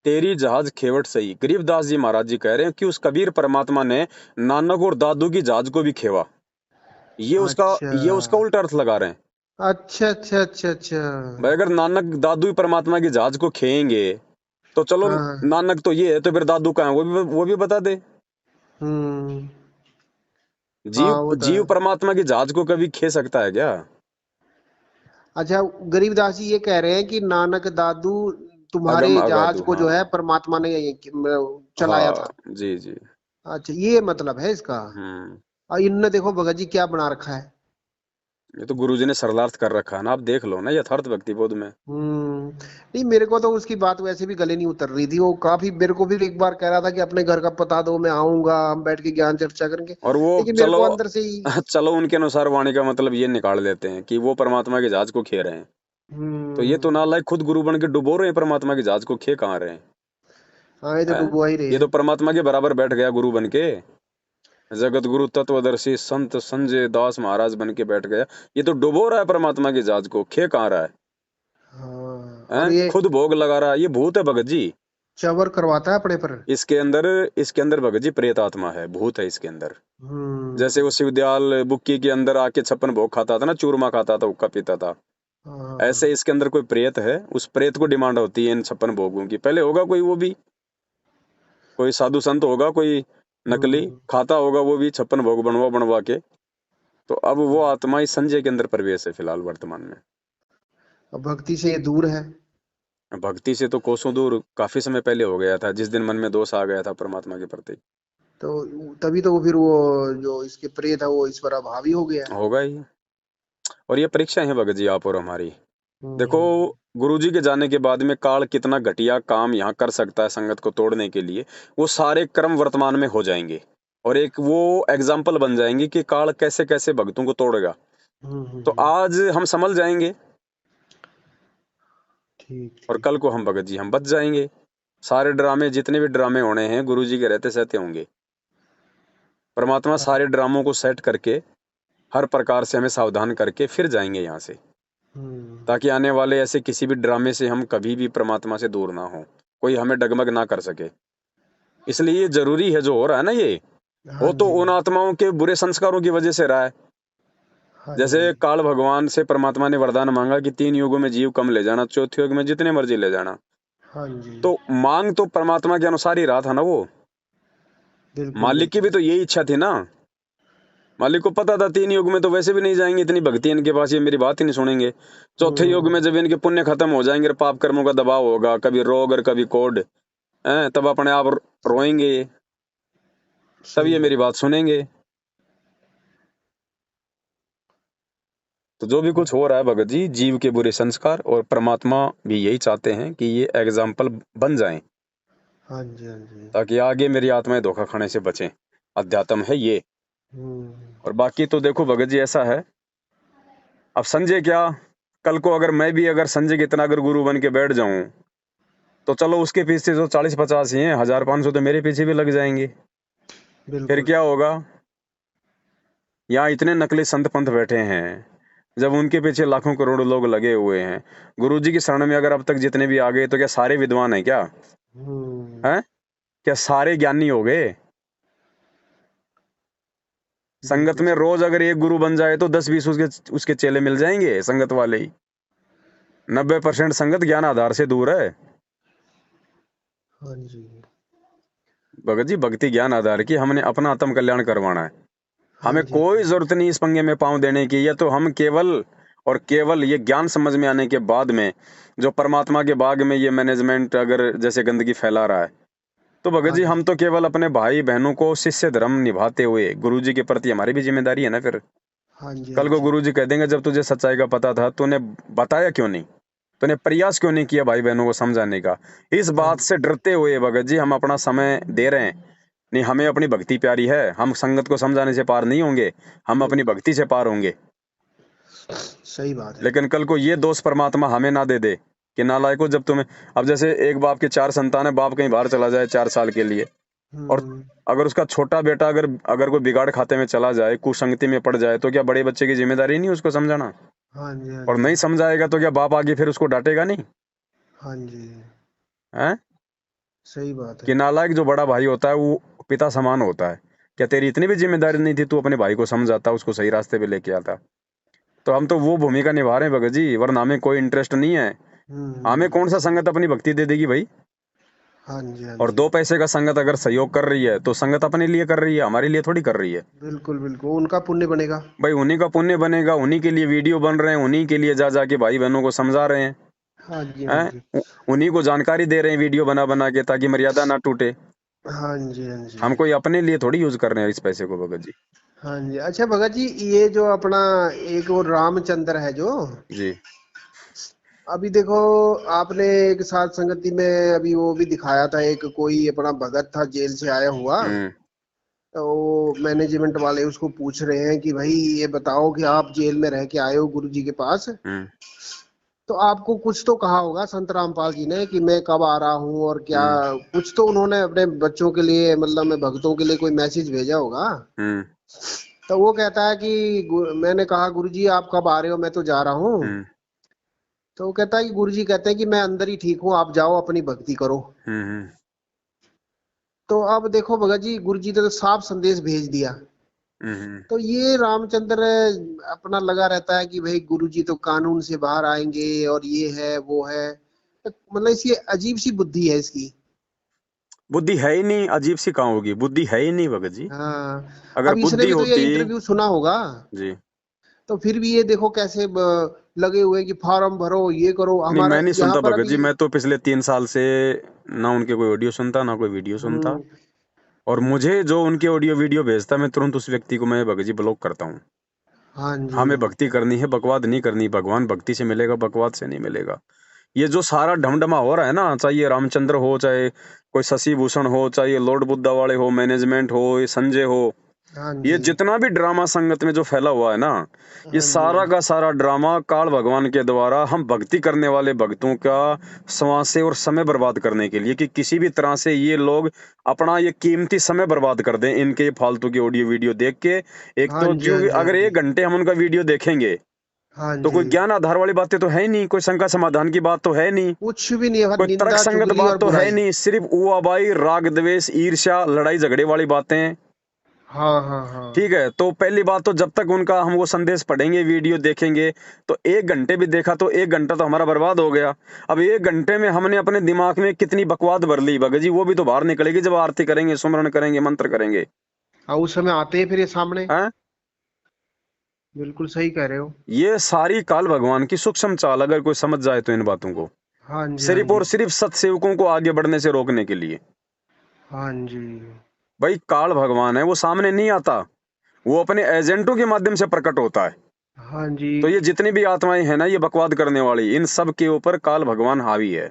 तेरी जहाज खेवट सही। गरीबदास जी महाराज जी कह रहे हैं कि उस कबीर परमात्मा ने नानक और दादू की जहाज को भी खेवा। अच्छा ये उसका उल्टा अर्थ लगा रहे हैं। अच्छा अच्छा अच्छा अच्छा। भाई अगर नानक दादू ही परमात्मा की जहाज को खेएंगे तो चलो, हाँ। नानक तो ये है तो फिर दादू कहाँ है वो भी बता दे। हम्म। हाँ वो जीव तो जीव है। परमात्मा की जहाज को कभी खे सकता है क्या? अच्छा, गरीबदास जी ये कह रहे हैं कि नानक दादू तुम्हारे अगम जहाज अगाधु, को हाँ। जो है परमात्मा ने चलाया हाँ था। जी जी। अच्छा, ये मतलब है इसका। हम्म। और इनने देखो भगत जी क्या बना रखा है। ये तो गुरुजी ने सरलार्थ कर रखा है ना, आप देख लो ना यथार्थ भक्ति बोध में। नहीं, मेरे को तो उसकी बात वैसे भी गले नहीं उतर रही थी। वो काफी मेरे को भी एक बार कह रहा था कि अपने घर का पता दो, मैं आऊंगा, हम बैठ के ज्ञान चर्चा करेंगे। और वो लेकिन मेरे चलो को अंदर से ही। चलो उनके अनुसार वाणी का मतलब ये निकाल लेते हैं कि वो परमात्मा के जहाज को खे रहे हैं। तो ये तो हम्म। नालायक खुद गुरु बन के डुबो रहे हैं परमात्मा के जहाज को, खे कहाँ रहे हैं? हाँ, ये तो हैं? डुबवा ही रहे ये तो हैं। परमात्मा के बराबर बैठ गया गुरु बन के। जगत गुरु तत्वदर्शी संत संजय दास महाराज बन के बैठ गया। ये तो डुबो रहा है परमात्मा के जहाज को, खे कहाँ रहा है? हाँ, और हैं? ये खुद भोग लगा रहा है, ये भूत है भगत जी। चवर करवाता है अपने पर। इसके अंदर भगत जी प्रेत आत्मा है, भूत है इसके अंदर। जैसे वो हम्म। शिवदयाल बुक्की के अंदर आके 56 भोग खाता था ना, चूरमा खाता था, हुक्का पीता था। ऐसे हाँ। इसके अंदर कोई प्रेत है, उस प्रेत को डिमांड होती है इन 56 भोगों की। पहले होगा कोई, वो भी कोई साधु संत होगा, कोई नकली हम्म। खाता होगा, वो भी 56 भोग बनवा बनवा के। तो अब वो आत्मा इस संजय के अंदर प्रवेश है फिलहाल वर्तमान में। अब भक्ति से ये दूर है। भक्ति से तो कोसों दूर काफी समय पहले हो गया था, जिस दिन मन में दोष आ गया था परमात्मा के प्रति। तो तभी तो वो फिर वो जो इसके प्रेत है वो इस पर अभावी हो गया। होगा ही। और ये परीक्षा है भगत जी आप और हमारी। देखो, हम्म। गुरुजी के जाने के बाद में काल कितना घटिया काम यहाँ कर सकता है संगत को तोड़ने के लिए, वो सारे कर्म वर्तमान में हो जाएंगे। और एक वो एग्जाम्पल बन जाएंगे कि काल कैसे कैसे भक्तों को तोड़ेगा। तो हम्म। आज हम संभल जाएंगे ठीक और ठीक। कल को हम भगत जी हम बच जाएंगे। सारे ड्रामे, जितने भी ड्रामे होने हैं, गुरुजी के रहते सहते होंगे। परमात्मा हाँ। सारे ड्रामों को सेट करके हर प्रकार से हमें सावधान करके फिर जाएंगे यहाँ से, हम्म। ताकि आने वाले ऐसे किसी भी ड्रामे से हम कभी भी परमात्मा से दूर ना हो, कोई हमें डगमग ना कर सके। इसलिए ये जरूरी है जो हो रहा है ना, ये हाँ हो तो जी। उन आत्माओं के बुरे संस्कारों की वजह से रहा है। हाँ जैसे जी। काल भगवान से परमात्मा ने वरदान मांगा कि 3 युगों में जीव कम ले जाना, चौथे युग में जितने मर्जी ले जाना। हाँ जी। तो मांग तो परमात्मा के अनुसार ही रहा था ना वो। बिल्कुल मालिक की बिल्कुल। भी तो यही इच्छा थी ना। मालिक को पता था 3 युग में तो वैसे भी नहीं जाएंगे, इतनी भक्ति इनके पास, ये मेरी बात ही नहीं सुनेंगे। चौथे युग में हम्म। जब इनके पुण्य खत्म हो जाएंगे और पाप कर्मों का दबाव होगा, कभी रोग और कभी कोढ़, तब अपने आप रोएंगे ये, तब सही ये मेरी है। बात सुनेंगे। तो जो भी कुछ हो रहा है भगत जी, जीव के बुरे संस्कार, और परमात्मा भी यही चाहते हैं कि ये एग्जाम्पल बन जाएं, हाँ जी। हाँ जी। ताकि आगे मेरी आत्माएं धोखा खाने से बचें। अध्यात्म है ये। हम्म। और बाकी तो देखो भगत जी ऐसा है, अब संजय क्या, कल को अगर मैं भी अगर संजय कितना अगर गुरु बन के बैठ जाऊं, तो चलो उसके पीछे जो 40-50 ही हैं, 1000-500 तो मेरे पीछे भी लग जाएंगे। फिर बिल्कुल। क्या होगा? यहाँ इतने नकली संत पंथ बैठे हैं, जब उनके पीछे लाखों करोड़ों लोग लगे हुए हैं। गुरुजी की शरण में अगर अब तक जितने भी आ गए, तो क्या सारे विद्वान हैं क्या? हैं? क्या सारे ज्ञानी हो गए? संगत बिल्कुल में सही। रोज अगर एक गुरु बन जाए तो 10-20 उसके चेले मिल जाएंगे, संगत वाले ही। 90% संगत ज्ञान आधार से दूर है। हाँ जी। भगत जी, भक्ति ज्ञान आधार की, हमने अपना आत्म कल्याण करवाना है। हाँ हमें जी। कोई जरूरत नहीं इस पंगे में पांव देने की। या तो हम केवल और केवल ये ज्ञान समझ में आने के बाद में, जो परमात्मा के बाग में ये मैनेजमेंट अगर जैसे गंदगी फैला रहा है, तो भगत हाँ जी जी। हम तो केवल अपने भाई बहनों को शिष्य धर्म निभाते हुए, गुरु जी के प्रति हमारी भी जिम्मेदारी है ना। फिर हाँ जी। कल हाँ को जी। गुरु जी कह देंगे, जब तुझे सच्चाई का पता था, तूने बताया क्यों नहीं, तूने प्रयास क्यों नहीं किया भाई बहनों को समझाने का? इस हाँ बात से जी। डरते हुए भगत जी हम अपना समय दे रहे हैं। नहीं, हमें अपनी भक्ति प्यारी है, हम संगत को समझाने से पार नहीं होंगे, हम अपनी बिल्कुल भक्ति से पार होंगे। सही बात है। लेकिन कल को ये दोष परमात्मा हमें ना दे दे कि नालायको, जब तुम्हें, अब जैसे एक बाप के 4 संतान है, बाप कहीं बाहर चला जाए 4 साल के लिए, और हम्म। अगर उसका छोटा बेटा अगर अगर कोई बिगाड़ खाते में चला जाए, कुसंगति में पड़ जाए, तो क्या बड़े बच्चे की जिम्मेदारी नहीं उसको समझाना? हाँ जी। हाँ और जी। नहीं समझाएगा तो क्या बाप आगे फिर उसको डांटेगा नहीं? हाँ जी। है सही बात कि है। नालायक जो बड़ा भाई होता है वो पिता समान होता है। क्या तेरी इतनी भी जिम्मेदारी नहीं थी, तू अपने भाई को समझाता, उसको सही रास्ते पे लेके आता? तो हम तो वो भूमिका निभा रहे हैं भगत जी, वरना हमें कोई इंटरेस्ट नहीं है। हमें हम्म। कौन सा संगत अपनी भक्ति दे देगी भाई? हाँ जी। हाँ और जी। 2 पैसे का संगत अगर सहयोग कर रही है, तो संगत अपने लिए कर रही है, हमारे लिए थोड़ी कर रही है। बिल्कुल बिल्कुल, उनका पुण्य बनेगा। भाई उन्हीं का पुण्य बनेगा, उन्हीं के लिए वीडियो बन रहे हैं, उन्हीं के लिए जा जाके भाई बहनों को समझा रहे हैं। हाँ जी। हाँ हैं? जी। उन्हीं को जानकारी दे रहे हैं वीडियो बना बना के, ताकि मर्यादा ना टूटे। हाँ जी। हाँ जी। हम कोई अपने लिए थोड़ी यूज कर रहे हैं इस पैसे को भगत जी। हाँ जी। अच्छा भगत जी, ये जो अपना एक वो रामचंद्र है जो, जी। अभी देखो, आपने एक साथ संगति में अभी वो भी दिखाया था, एक कोई अपना भगत था जेल से आया हुआ। हम्म। तो मैनेजमेंट वाले उसको पूछ रहे हैं कि भाई ये बताओ कि आप जेल में रह के आए हो गुरु जी के पास, हम्म। तो आपको कुछ तो कहा होगा संत रामपाल जी ने कि मैं कब आ रहा हूँ और क्या, हम्म। कुछ तो उन्होंने अपने बच्चों के लिए, मतलब मैं भक्तों के लिए कोई मैसेज भेजा होगा। हम्म। तो वो कहता है कि मैंने कहा गुरु जी आप कब आ रहे हो, मैं तो जा रहा हूँ। हम्म। तो वो कहता है कि गुरु जी कहते हैं कि मैं अंदर ही ठीक हूँ, आप जाओ अपनी भक्ति करो। हम्म। तो अब देखो भगत जी, गुरु जी ने तो साफ संदेश भेज दिया। हम्म। तो ये रामचंद्र अपना लगा रहता है कि भाई गुरु जी तो कानून से बाहर आएंगे और ये है वो है, तो मतलब इसकी अजीब सी बुद्धि है इसकी। बुद्धि है ही नहीं, अजीब सी कहाँ होगी? बुद्धि है ही नहीं भगत जी। हाँ। अगर अब इसने बुद्धि भी तो ये होती। इंटरव्यू सुना होगा, जी। तो फिर भी ये देखो कैसे लगे हुए कि फार्म भरो ये करो नहीं, हमारा मैं नहीं यहाँ सुनता पर भगत अभी। जी। मैं तो पिछले 3 साल से ना उनके कोई ऑडियो सुनता, ना कोई वीडियो सुनता। हम्म। और मुझे जो उनके ऑडियो वीडियो भेजता, मैं तुरंत उस व्यक्ति को मैं भगत जी ब्लॉक करता हूँ। हाँ जी। हमें भक्ति करनी है, बकवाद नहीं करनी। भगवान भक्ति से मिलेगा, बकवाद से नहीं मिलेगा। ये जो सारा ढमढमा हो रहा है ना, चाहे ये रामचंद्र हो, चाहे कोई शशि भूषण हो, चाहे ये लॉर्ड बुद्धा वाले हो, मैनेजमेंट हो, ये संजय हो, हाँ ये जी। जितना भी ड्रामा संगत में जो फैला हुआ है ना, ये हाँ जी। सारा का सारा ड्रामा काल भगवान के द्वारा हम भक्ति करने वाले भक्तों का श्वास और समय बर्बाद करने के लिए, कि किसी भी तरह से ये लोग अपना ये कीमती समय बर्बाद कर दें इनके ये फालतू की ऑडियो वीडियो देख के। एक हाँ तो जी। हाँ क्योंकि जी। हाँ अगर जी। 1 घंटे हम उनका वीडियो देखेंगे, हाँ तो जी। कोई ज्ञान आधार वाली बातें तो है ही नहीं, कोई शंका समाधान की बात तो है नहीं, कुछ भी नहीं है, कोई तर्क निंदा संगत चुगली बात और तो है बुराई। नहीं, सिर्फ ऊआबाई, राग द्वेष, ईर्ष्या, लड़ाई झगड़े वाली बातें। हाँ हाँ हाँ। ठीक है, तो पहली बात तो जब तक उनका हम वो संदेश पढ़ेंगे, वीडियो देखेंगे, तो 1 घंटे भी देखा तो 1 घंटा तो हमारा बर्बाद हो गया। अब 1 घंटे में हमने अपने दिमाग में कितनी बकवाद भर ली भगत जी, वो भी तो बाहर निकलेगी जब आरती करेंगे, सुमरन करेंगे, मंत्र करेंगे। हाँ, उस समय आते हैं फिर ये सामने। हैं? बिल्कुल सही कह रहे हो। ये सारी काल भगवान की सूक्ष्म चाल, अगर कोई समझ जाए तो इन बातों को, हाँ जी। हाँ सिर्फ जी। और सिर्फ सत्सेवकों को आगे बढ़ने से रोकने के लिए। हाँ जी। भाई काल भगवान है, वो सामने नहीं आता, वो अपने एजेंटों के माध्यम से प्रकट होता है। हाँ जी। तो ये जितनी भी आत्माएं हैं ना, ये बकवाद करने वाली, इन सब के ऊपर काल भगवान हावी है।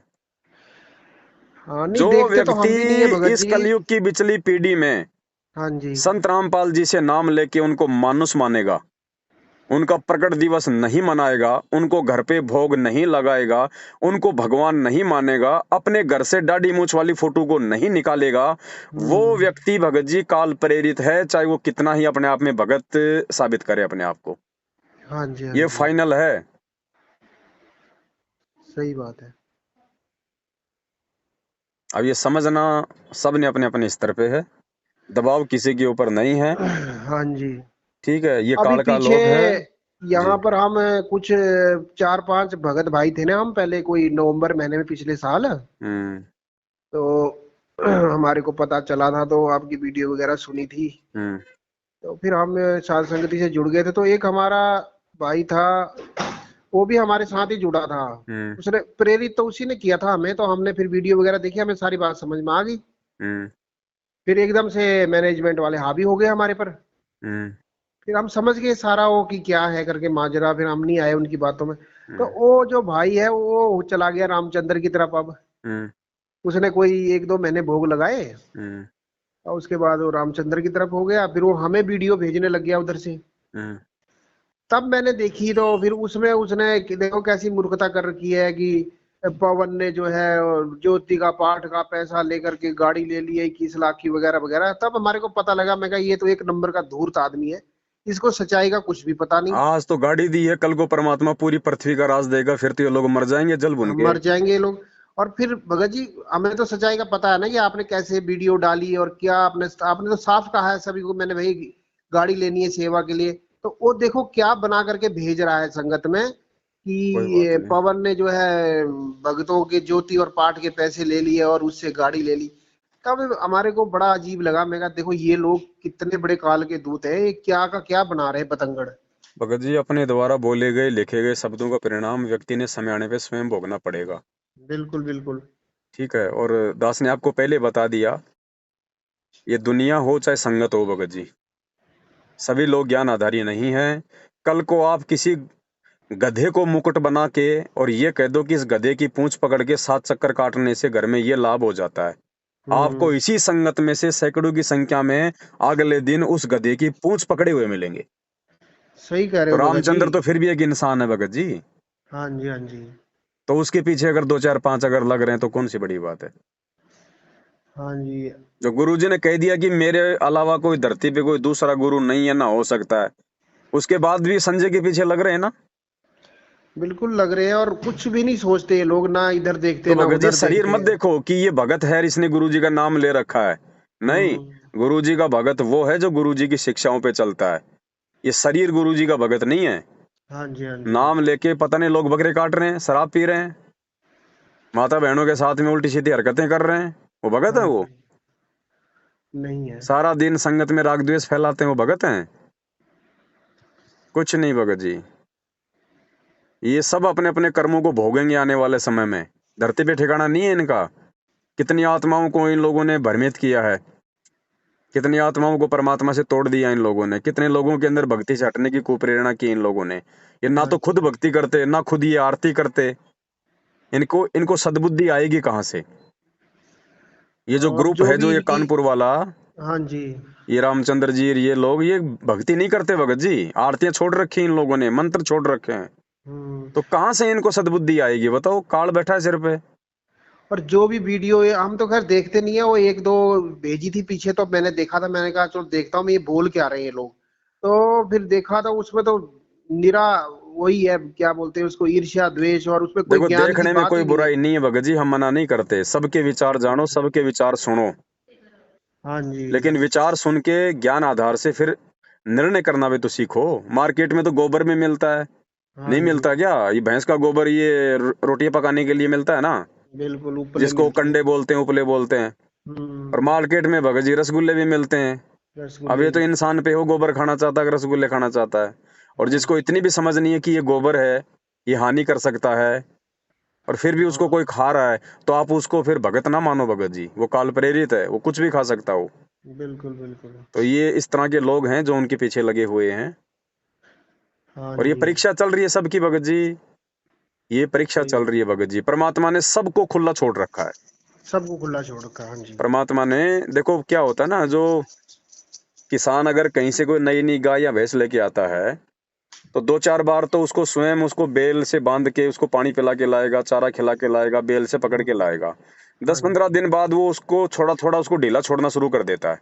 हाँ, नहीं जो देखते तो व्यक्ति हम भी नहीं है भगत इस जी। कलयुग की बिचली पीढ़ी में हाँ जी। संत रामपाल जी से नाम लेके उनको मानुष मानेगा, उनका प्रकट दिवस नहीं मनाएगा, उनको घर पे भोग नहीं लगाएगा, उनको भगवान नहीं मानेगा, अपने घर से दाढ़ी मूंछ वाली फोटो को नहीं निकालेगा, वो व्यक्ति भगत जी काल प्रेरित है, चाहे वो कितना ही अपने आप में भगत साबित करे अपने आप को। हाँ जी, हाँ ये जी, फाइनल है। सही बात है। अब ये समझना सब ने अपने अपने स्तर पे है, दबाव किसी के ऊपर नहीं है। हाँ जी। ठीक है, ये अभी काल का पीछे लोक है। जी। यहाँ पर हम कुछ 4-5 भगत भाई थे ना, हम पहले कोई नवंबर महीने में पिछले साल, हम्म। तो हमारे को पता चला था, तो आपकी वीडियो वगैरह सुनी थी, हम्म। तो फिर हम साध संगति से जुड़ गए थे। तो एक हमारा भाई था, वो भी हमारे साथ ही जुड़ा था। हम्म। उसने प्रेरित तो उसी ने किया था हमें, तो हमने फिर वीडियो वगैरह देखी, हमें सारी बात समझ में आ गई। हम्म। फिर एकदम से मैनेजमेंट वाले हावी हो गए हमारे पर। हम्म। फिर हम समझ गए सारा वो कि क्या है करके माजरा, फिर हम नहीं आए उनकी बातों में। तो हम्म। वो जो भाई है वो चला गया रामचंद्र की तरफ। अब हम्म। उसने कोई 1-2 महीने भोग लगाए, हम्म। और उसके बाद वो रामचंद्र की तरफ हो गया। फिर वो हमें वीडियो भेजने लग गया उधर से। हम्म। तब मैंने देखी, तो फिर उसमें उसने देखो कैसी मूर्खता कर रखी है कि पवन ने जो है ज्योति का पाठ का पैसा लेकर के गाड़ी ले ली है 21 लाख की वगैरह वगैरह। तब हमारे को पता लगा, मैं कहा ये तो एक नंबर का धूर्त आदमी है, इसको सच्चाई का कुछ भी पता नहीं। आज तो गाड़ी दी है, कल को परमात्मा पूरी पृथ्वी का राज देगा, फिर तो ये लोग मर जाएंगे जल भुन हम के। मर जाएंगे ये लोग। और फिर भगत जी, हमें तो सच्चाई का पता है ना कि आपने कैसे वीडियो डाली, और क्या आपने आपने तो साफ कहा है सभी को, मैंने भाई गाड़ी लेनी है सेवा के लिए। तो वो देखो क्या बना करके भेज रहा है संगत में कि कोई बात ये नहीं। पवन ने जो है भक्तों के ज्योति और पाठ के पैसे ले लिए और उससे गाड़ी ले ली। तब हमारे को बड़ा अजीब लगा। मैं कहा देखो ये लोग कितने बड़े काल के दूत है, ये क्या का क्या बना रहे हैं पतंगड़। भगत जी, अपने द्वारा बोले गए लिखे गए शब्दों का परिणाम व्यक्ति ने समय आने पे स्वयं भोगना पड़ेगा। बिल्कुल बिल्कुल। ठीक है, और दास ने आपको पहले बता दिया, ये दुनिया हो चाहे संगत हो भगत जी, सभी लोग ज्ञान आधारी नहीं हैं। कल को आप किसी गधे को मुकुट बना के और ये कह दो कि इस गधे की पूंछ पकड़ के 7 चक्कर काटने से घर में ये लाभ हो जाता है, आपको हम्म। इसी संगत में से सैकड़ों की संख्या में अगले दिन उस गधे की पूंछ पकड़े हुए मिलेंगे। सही कह रहे तो हो भगत जी। रामचंद्र तो फिर भी एक इंसान है भगत जी, हाँ जी, हाँ जी। तो उसके पीछे अगर 2 4 5 अगर लग रहे हैं तो कौन सी बड़ी बात है। हाँ जी। जो गुरुजी ने कह दिया कि मेरे अलावा कोई धरती पे कोई दूसरा गुरु नहीं है, ना हो सकता है, उसके बाद भी संजय के पीछे लग रहे हैं ना। बिल्कुल लग रहे हैं, और कुछ भी नहीं सोचते ये लोग, ना इधर तो देखते ना भगत जी उधर शरीर देखते। मत देखो कि ये भगत है और इसने गुरुजी का नाम ले रखा है, नहीं। हम्म। गुरुजी का भगत वो है जो गुरुजी की शिक्षाओं पे चलता है, ये शरीर गुरुजी का भगत नहीं है। हाँ जी, हाँ जी। नाम लेके पता नहीं लोग बकरे काट रहे हैं, शराब पी रहे हैं, माता बहनों के साथ में उल्टी सीधी हरकतें कर रहे हैं, वो भगत है हाँ वो। जी। नहीं है। सारा दिन संगत में राग द्वेष फैलाते हैं, वो भगत हैं? कुछ नहीं भगत जी, ये सब अपने अपने कर्मों को भोगेंगे आने वाले समय में, धरती पे ठिकाना नहीं है इनका। कितनी आत्माओं को इन लोगों ने भ्रमित किया है, कितनी आत्माओं को परमात्मा से तोड़ दिया इन लोगों ने, कितने लोगों के अंदर भक्ति से हटने की कुप्रेरणा की इन लोगों ने। ये ना हाँ तो खुद जी। भक्ति करते, ना खुद ये आरती करते, इनको इनको सद्बुद्धि आएगी कहाँ से। ये जो अब ग्रुप जो है, भी जो ये इनकी। कानपुर वाला, हाँ जी। ये रामचंद्र जी और ये लोग, ये भक्ति नहीं करते भगत जी, आरतियां छोड़ रखी इन लोगों ने, मंत्र छोड़ रखे हैं। हम्म। तो कहाँ से इनको सद्बुद्धि आएगी बताओ, काल बैठा है सिर पे। और जो भी वीडियो है, हम तो खैर देखते नहीं है, वो 1-2 भेजी थी पीछे, तो मैंने देखा था, मैंने कहा चलो देखता हूँ मैं ये बोल क्या रहे हैं ये लोग। तो फिर देखा था उसमें तो निरा वही है, क्या बोलते हैं उसको, ईर्ष्या द्वेष, और उसमें कोई देखो, ज्ञान की देखने में बात कोई ही नहीं है। बुराई नहीं है भगत जी, हम मना नहीं करते, सबके विचार जानो, सबके विचार सुनो, हाँ जी। लेकिन विचार सुन के ज्ञान आधार से फिर निर्णय करना भी तो सीखो। मार्केट में तो गोबर भी मिलता है, हाँ नहीं जी। मिलता क्या? ये भैंस का गोबर, ये रोटियां पकाने के लिए मिलता है ना, बिल्कुल उपले जिसको मिलते हैं। कंडे बोलते हैं, उपले बोलते हैं। और हम्म। मार्केट में भगत जी रसगुल्ले भी मिलते हैं। अब रसगुल्ले ये तो भी। इंसान पे हो, गोबर खाना चाहता है कि रसगुल्ले खाना चाहता है। और हाँ जिसको जी। इतनी भी समझ नहीं है कि ये गोबर है, ये हानि कर सकता है, और फिर भी उसको हाँ। कोई खा रहा है, तो आप उसको फिर भगत ना मानो भगत जी, वो काल प्रेरित है, वो कुछ भी खा सकता हो। बिल्कुल बिल्कुल। तो ये इस तरह के लोग हैं जो उनके पीछे लगे हुए हैं। हाँ और ये जी। परीक्षा चल रही है सबकी भगत जी, ये परीक्षा सही चल बात। रही है भगत जी। परमात्मा ने सबको खुला छोड़ रखा है। सबको खुला छोड़ रखा है, हाँ जी। परमात्मा ने, देखो क्या होता है ना, जो किसान अगर कहीं से कोई नई नई गाय या भैंस लेके आता है, तो 2-4 बार तो उसको स्वयं उसको बेल से बांध के उसको पानी पिला के लाएगा, चारा खिला के लाएगा, बेल से पकड़ के लाएगा। हाँ 10-15 दिन बाद वो उसको थोड़ा-थोड़ा उसको ढीला छोड़ना शुरू कर देता है।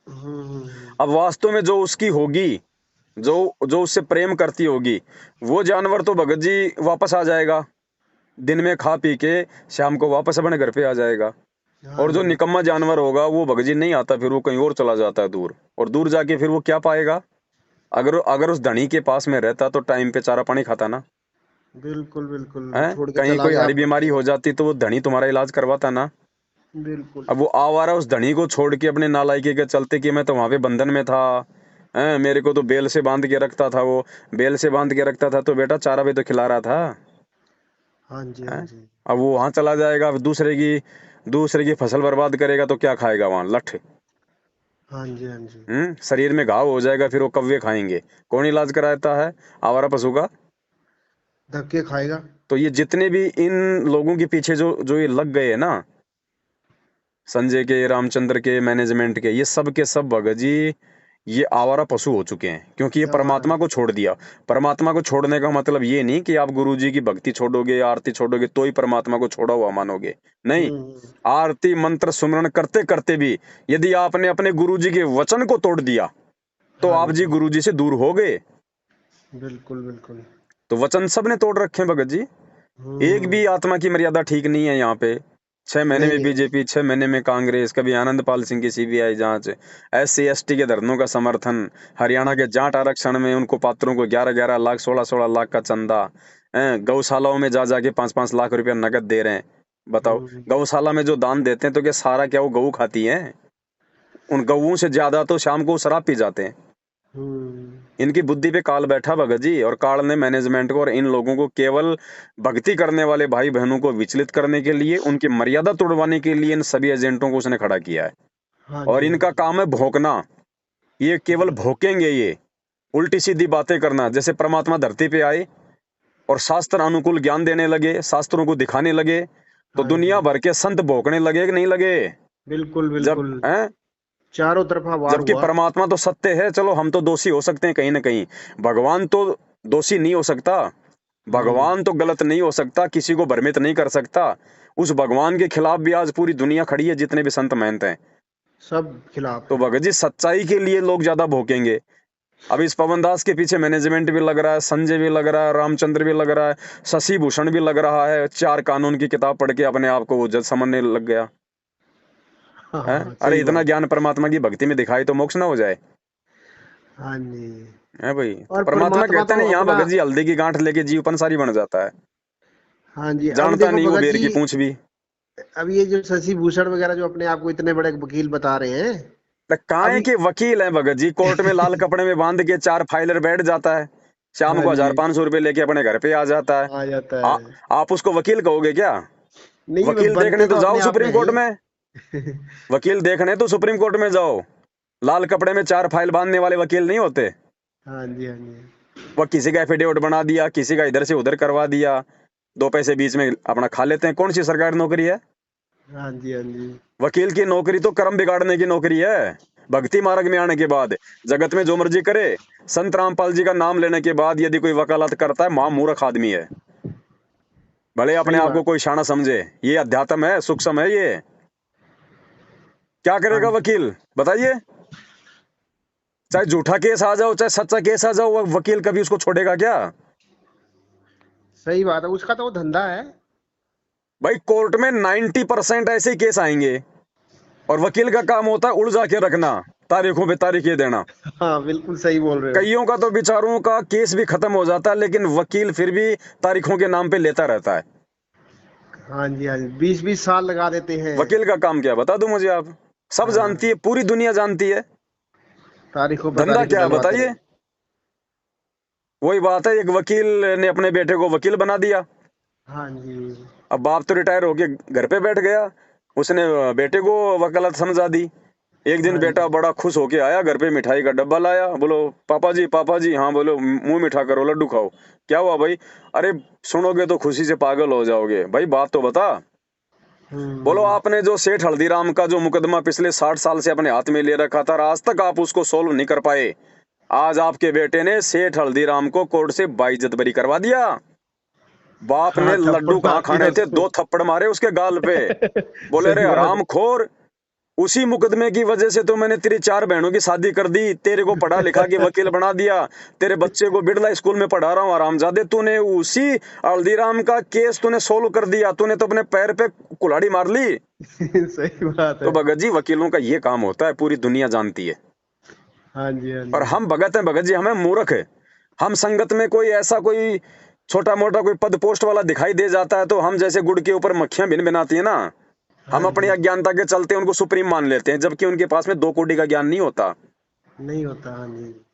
हम्म। अब वास्तव में जो उसकी होगी, जो जो उससे प्रेम करती होगी, वो जानवर तो भगत जी वापस आ जाएगा। दिन में खा पी के शाम को वापस अपने घर पे आ जाएगा। हाँ और जो जी। निकम्मा जानवर होगा वो भगत जी नहीं आता, फिर वो कहीं और चला जाता है दूर, और दूर जाके फिर वो क्या पाएगा? अगर अगर उस धनी के पास में रहता तो टाइम पे चारा पानी खाता ना, बिल्कुल बिल्कुल, है? छोड़ के कहीं चला कोई गया हरी अपने बीमारी हो खेत। जाती तो वो धनी तुम्हारा इलाज करवाता ना। बिल्कुल। अब वो आवारा उस धनी को छोड़ के अपने नालायकी के चलते कि मैं तो वहां पे बंधन में था, हैं? मेरे को तो बेल से बांध के रखता था, वो बेल से बांध के रखता था तो बेटा चारा भी तो खिला रहा था, हाँ जी हाँ हैं? जी। अब वो वहां चला जाएगा, अब दूसरे की फसल बर्बाद करेगा तो क्या खाएगा वहां? लठ। हाँ जी हाँ जी। शरीर में घाव हो जाएगा, फिर वो कौवे खाएंगे। कौन इलाज कराता है? आवारा पशु का। धक्के खाएगा। तो ये जितने भी इन लोगों के पीछे जो जो ये लग गए हैं ना, संजय के, रामचंद्र के, मैनेजमेंट के, ये सब के सब भगत जी ये आवारा पशु हो चुके हैं, क्योंकि ये आवारा। परमात्मा को छोड़ दिया। परमात्मा को छोड़ने का मतलब ये नहीं कि आप गुरु जी की भक्ति छोड़ोगे, आरती छोड़ोगे तो ही परमात्मा को छोड़ा हुआ मानोगे, नहीं। हम्म। आरती मंत्र सुमरण करते करते भी यदि आपने अपने गुरु जी के वचन को तोड़ दिया तो हाँ आप जी जी। गुरु जी से दूर हो गए। बिल्कुल बिल्कुल। तो वचन सबने तोड़ रखे हैं भगत जी। एक हम्म। भी आत्मा की मर्यादा ठीक नहीं है यहाँ पे। 6 महीने में नहीं है। बीजेपी, 6 महीने में कांग्रेस, कभी आनंदपाल सिंह की सीबीआई जांच, SC ST के धरनों का समर्थन, हरियाणा हाँ के जाट आरक्षण में उनको पात्रों को 11-11 लाख, 16-16 लाख का चंदा, गौशालाओं में जा जाके 5-5 लाख रुपया नगद दे रहे हैं। बताओ, हम्म। गौशाला में जो दान देते हैं तो क्या सारा क्या वो गऊ खाती है? उन गऊओं से ज्यादा तो शाम को शराब पी जाते हैं। हम्म। इनकी बुद्धि पे काल बैठा भगत जी, और काल ने मैनेजमेंट को और इन लोगों को केवल भक्ति करने वाले भाई बहनों को विचलित करने के लिए, उनकी मर्यादा तोड़वाने के लिए इन सभी एजेंटों को उसने खड़ा किया है। हाँ और जी हाँ इनका जी। काम है भौंकना। ये केवल भौंकेंगे, ये उल्टी सीधी बातें करना। जैसे परमात्मा धरती पे आए और शास्त्र अनुकूल ज्ञान देने लगे, शास्त्रों को दिखाने लगे, तो हाँ दुनिया जी। भर के संत भौंकने लगे कि नहीं लगे? बिल्कुल जब बिल्कुल। हैं, चारों तरफा वार जबकि हुआ। परमात्मा तो सत्य है। चलो हम तो दोषी हो सकते हैं कहीं ना कहीं, भगवान तो दोषी नहीं हो सकता। हम्म। भगवान तो गलत नहीं हो सकता, किसी को भ्रमित नहीं कर सकता। उस भगवान के खिलाफ भी आज पूरी दुनिया खड़ी है, जितने भी संत महंत हैं। सब खिलाफ तो है। भगत जी सच्चाई के लिए लोग ज्यादा भोंकेंगे। अब इस पवन दास के पीछे मैनेजमेंट भी लग रहा है, संजय भी लग रहा है, रामचंद्र भी लग रहा है, शशि भूषण भी लग रहा है। 4 कानून की किताब पढ़ के अपने आप को वो जज समझने लग गया हाँ है। हाँ, अरे सही इतना बात। ज्ञान परमात्मा की भक्ति में दिखाई तो मोक्ष ना हो जाए, हाँ जी। है भाई? तो और परमात्मा परमात्मा कहते तो नहीं, यहाँ अपना। भगत जी हल्दी की गांठ लेके जीव पंसारी बन जाता है, हाँ जी, अब जानता देखो नहीं वो भगत बेर जी, की पूंछ भी। अब ये जो शशि भूषण वगैरह जो अपने आप को इतने बड़े वकील बता रहे हैं। तो काहे अभी। के वकील हैं भगत जी? कोर्ट में लाल कपड़े में बांध के 4 फाइलर बैठ जाता है, शाम हाँ को जी। 1,500 रुपए लेके अपने घर पे आ जाता है। आ जाता आ, है। आप उसको वकील कहोगे क्या? नहीं, वो वकील देखने बनते तो तो जाओ अपने आप में सुप्रीम है कोर्ट ही। में, वकील देखने तो सुप्रीम कोर्ट में जाओ। लाल कपड़े में 4 फाइल बांधने वाले वकील नहीं होते। हाँ जी हाँ जी। वह किसी का एफिडेविट बना दिया, किसी का इधर से उधर करवा दिया, 2 पैसे बीच में अपना खा लेते हैं। कौन सी सरकारी नौकरी है? हाँ जी हाँ जी। वकील की नौकरी तो कर्म बिगाड़ने की नौकरी है। भक्ति मार्ग में आने के बाद जगत में जो मर्जी करे, संत रामपाल जी का नाम लेने के बाद यदि कोई वकालत करता है, महा मूर्ख आदमी है। भले अपने सही आप को बात। कोई शाना समझे, ये अध्यात्म है, सूक्ष्म है ये। क्या हाँ करेगा जी। वकील, बताइए? चाहे झूठा केस आ जाओ, चाहे सच्चा केस आ जाओ, वह वकील कभी उसको छोड़ेगा क्या? सही बात है, उसका तो वो धंधा है। भाई कोर्ट में 90% ऐसे ही केस आएंगे, और वकील का काम होता है उलझा के रखना, तारीखों पे तारीखें देना। हाँ, बिल्कुल सही बोल रहे हो। कईयों का तो बेचारों का केस भी खत्म हो जाता है, लेकिन वकील फिर भी तारीखों के नाम पे लेता रहता है। हाँ जी हाँ जी, 20-20 साल लगा देते हैं। वकील का काम क्या, बता दूं मुझे आप? सब जानती है, हाँ, पूरी दुनिया जानती है। तारीखों पर धंधा तारीख क्या है डलवाते बताइए? रहे। वही बात है, एक वकील ने अपने बेटे को वकील बना दिया। हाँ जी। अब बाप तो रिटायर होके घर पे बैठ गया, उसने बेटे को वकालत समझा दी। एक दिन हाँ बेटा जी। बड़ा खुश होके आया, घर पे मिठाई का डब्बा लाया, बोलो पापा जी, पापा जी। हाँ बोलो, मुंह मीठा करो, लड्डू खाओ। क्या हुआ भाई? अरे सुनोगे तो खुशी से पागल हो जाओगे। भाई बात तो बता। बोलो, हम्म। आपने जो सेठ हल्दीराम का जो मुकदमा पिछले 60 साल से अपने हाथ में ले रखा था, और आज तक आप उसको सोल्व नहीं कर पाए। आज आपके बेटे ने सेठ हल्दीराम को कोर्ट से बाइज्जत बरी करवा दिया। बाप ने हाँ, थप्पड़ लड्डू कहाँ मार खाने दिया थे, उसको। 2 थप्पड़ मारे उसके गाल पे। बोले रे सही बात है। हरामखोर, उसी मुकदमे की वजह से तो मैंने तेरी 4 बहनों की शादी कर दी, तेरे को पढ़ा लिखा के वकील बना दिया, तेरे बच्चे को बिड़ला स्कूल में पढ़ा रहा हूँ। हरामजादे, तूने उसी हल्दीराम का केस तूने सोल्व कर दिया, तूने तो अपने पैर पे कुल्हाड़ी मार ली। सही बात तो है। भगत जी, वकीलों का ये काम होता है, पूरी दुनिया जानती है। हाँ जी, हाँ और जी। हम भगत हैं भगत जी, हमें मूर्ख है। हम संगत में कोई ऐसा कोई छोटा मोटा कोई पद पोस्ट वाला दिखाई दे जाता है तो हम जैसे गुड़ के ऊपर मक्खियां भिन भिनाती है ना, हम हाँ अपनी जी, अज्ञानता के चलते उनको सुप्रीम मान लेते हैं, जबकि उनके पास में 2 कोटि का ज्ञान नहीं होता। नहीं होता। हाँ जी।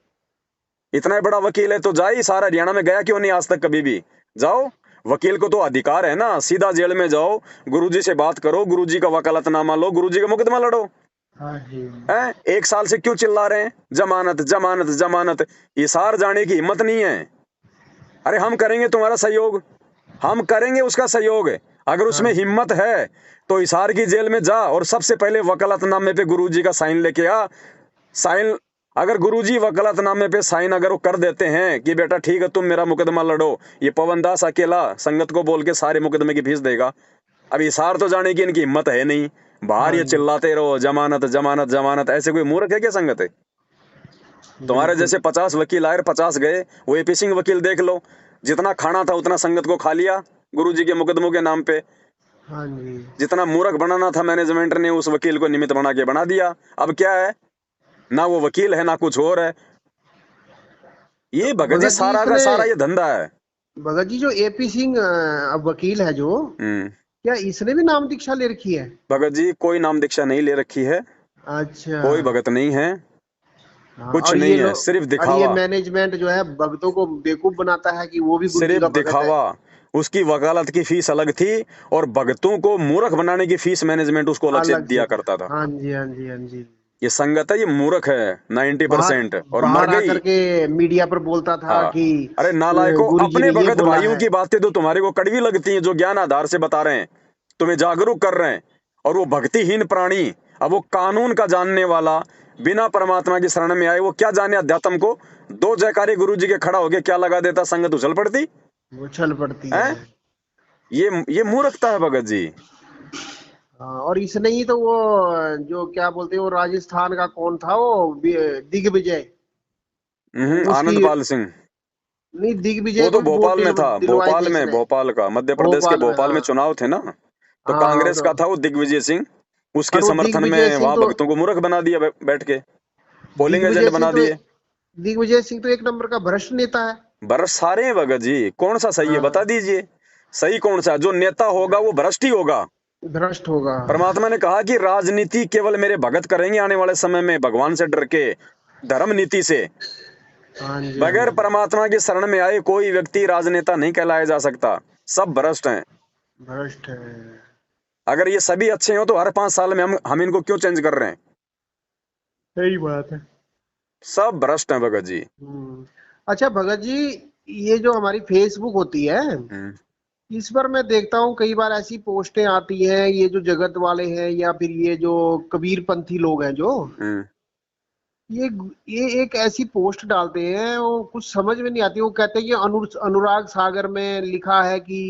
इतना बड़ा वकील है तो जाए, सारा हरियाणा में गया क्यों नहीं आज तक कभी भी? जाओ, वकील को तो अधिकार है ना, सीधा जेल में जाओ, गुरुजी से बात करो, गुरुजी का वकालतनामा लो, गुरुजी का मुकदमा लड़ो। हाँ जी। हैं 1 साल से क्यों चिल्ला रहे हैं जमानत जमानत जमानत? इसार जाने की हिम्मत नहीं है। अरे हम करेंगे तुम्हारा सहयोग, हम करेंगे उसका सहयोग। अगर हाँ उसमें जी। हिम्मत है तो हिसार की जेल में जा और सबसे पहले वकालतनामे पे गुरुजी का साइन लेके आ। साइन, अगर गुरुजी वकालतनामे पे साइन अगर वो कर देते हैं कि बेटा ठीक है तुम मेरा मुकदमा लड़ो, ये पवन दास अकेला संगत को बोल के सारे मुकदमे की फीस देगा। अब हिसार तो जाने की इनकी हिम्मत है नहीं, बाहर हाँ ये जी। चिल्लाते रहो जमानत जमानत जमानत। ऐसे कोई मूर्ख है क्या संगत है? तुम्हारे बिल्कुल। जैसे 50 वकील आए, 50 गए। वो एपी सिंह वकील देख लो, जितना खाना था उतना संगत को खा लिया गुरुजी के मुकदमों के नाम पे। हाँ जी। जितना मूर्ख बनाना था मैनेजमेंट ने, उस वकील को निमित्त बना के बना दिया। अब क्या है, ना वो वकील है ना कुछ और है। ये तो भगत जी भगत जी सारा का इसने, सारा ये धंधा है। भगत जी जो एपी सिंह अब वकील है जो, हम्म। क्या इसने भी नाम दीक्षा ले रखी है? भगत जी कोई नाम दीक्षा नहीं ले रखी है, अच्छा। कोई भगत नहीं है, हाँ, कुछ और ये नहीं है, लोग, सिर्फ और ये दिखावा, मैनेजमेंट जो है भक्तों को बेवकूफ बनाता है कि वो भी गुरु जी सिर्फ का भगत है। दिखावा। उसकी वकालत की फीस अलग थी और भगतों को मूर्ख बनाने की फीस मैनेजमेंट उसको अलग से अलग से। दिया करता था। हाँ जी, हाँ जी, हाँ जी। ये संगत है, ये मूर्ख है बाहर 90% और मर बाहर गई। आकर के मीडिया पर बोलता था हाँ, कि अरे नालायकों, गुरु जी अपने ने ये भगत बोला भाइयों है। की बातें तो तुम्हारे को कड़वी लगती हैं, जो ज्ञान आधार से बता रहे हैं, तुम्हें जागरूक कर रहे हैं। और वो भक्तिहीन प्राणी, अब वो कानून का जानने वाला, बिना परमात्मा की शरण में आए, वो क्या जाने अध्यात्म को? 2 जयकारे गुरु जी के खड़ा होके क्या लगा देता, संगत उछल पड़ती उछल पड़ती है। है। ये मूर्खता है भगत जी। हाँ, और इसने ही तो वो जो क्या बोलते हैं, वो राजस्थान का कौन था वो दिग्विजय, उसकी, आनंद पाल सिंह, नहीं वो दिग्विजय तो को भी वोट भोपाल में था, दिलवाए थे भोपाल में, इसने। भोपाल का, मध्य प्रदेश के भोपाल में, भोपाल में हाँ। चुनाव थे ना, तो हाँ कांग्रेस तो, का था वो दिग्विजय सिंह। उसके और वो समर्थन दिग्विजय में सिंह वहां तो, भक्तों को मूर्ख बना दिया, बैठ के पोलिंग दिग्विजय एजेंट सिंह बना तो दिए। दिग्विजय सिंह तो एक नंबर का भ्रष्ट नेता है। बरस सारे हैं भगत जी, कौन सा सही है बता हाँ, दीजिए। सही कौन सा? जो नेता होगा वो भ्रष्ट ही होगा। भ्रष्ट होगा। परमात्मा ने कहा कि राजनीति केवल मेरे भगत करेंगे आने वाले समय में, भगवान से डर के, धर्म नीति से। हाँ जी, हाँ बगैर जी। परमात्मा की शरण में आए कोई व्यक्ति राजनेता नहीं कहलाया जा सकता, सब भ्रष्ट हैं। भ्रष्ट है। अगर ये सभी अच्छे हो तो हर 5 साल में हम इनको क्यों चेंज कर रहे हैं? सही बात है। सब भ्रष्ट हैं भगत जी। अच्छा भगत जी, ये जो हमारी फेसबुक होती है, हम्म। इस पर मैं देखता हूँ कई बार ऐसी पोस्टें आती हैं, ये जो जगत वाले हैं या फिर ये जो कबीरपंथी लोग हैं जो, हम्म। ये ये एक ऐसी पोस्ट डालते हैं, वो कुछ समझ में नहीं आती। वो कहते हैं कि अनुराग सागर में लिखा है कि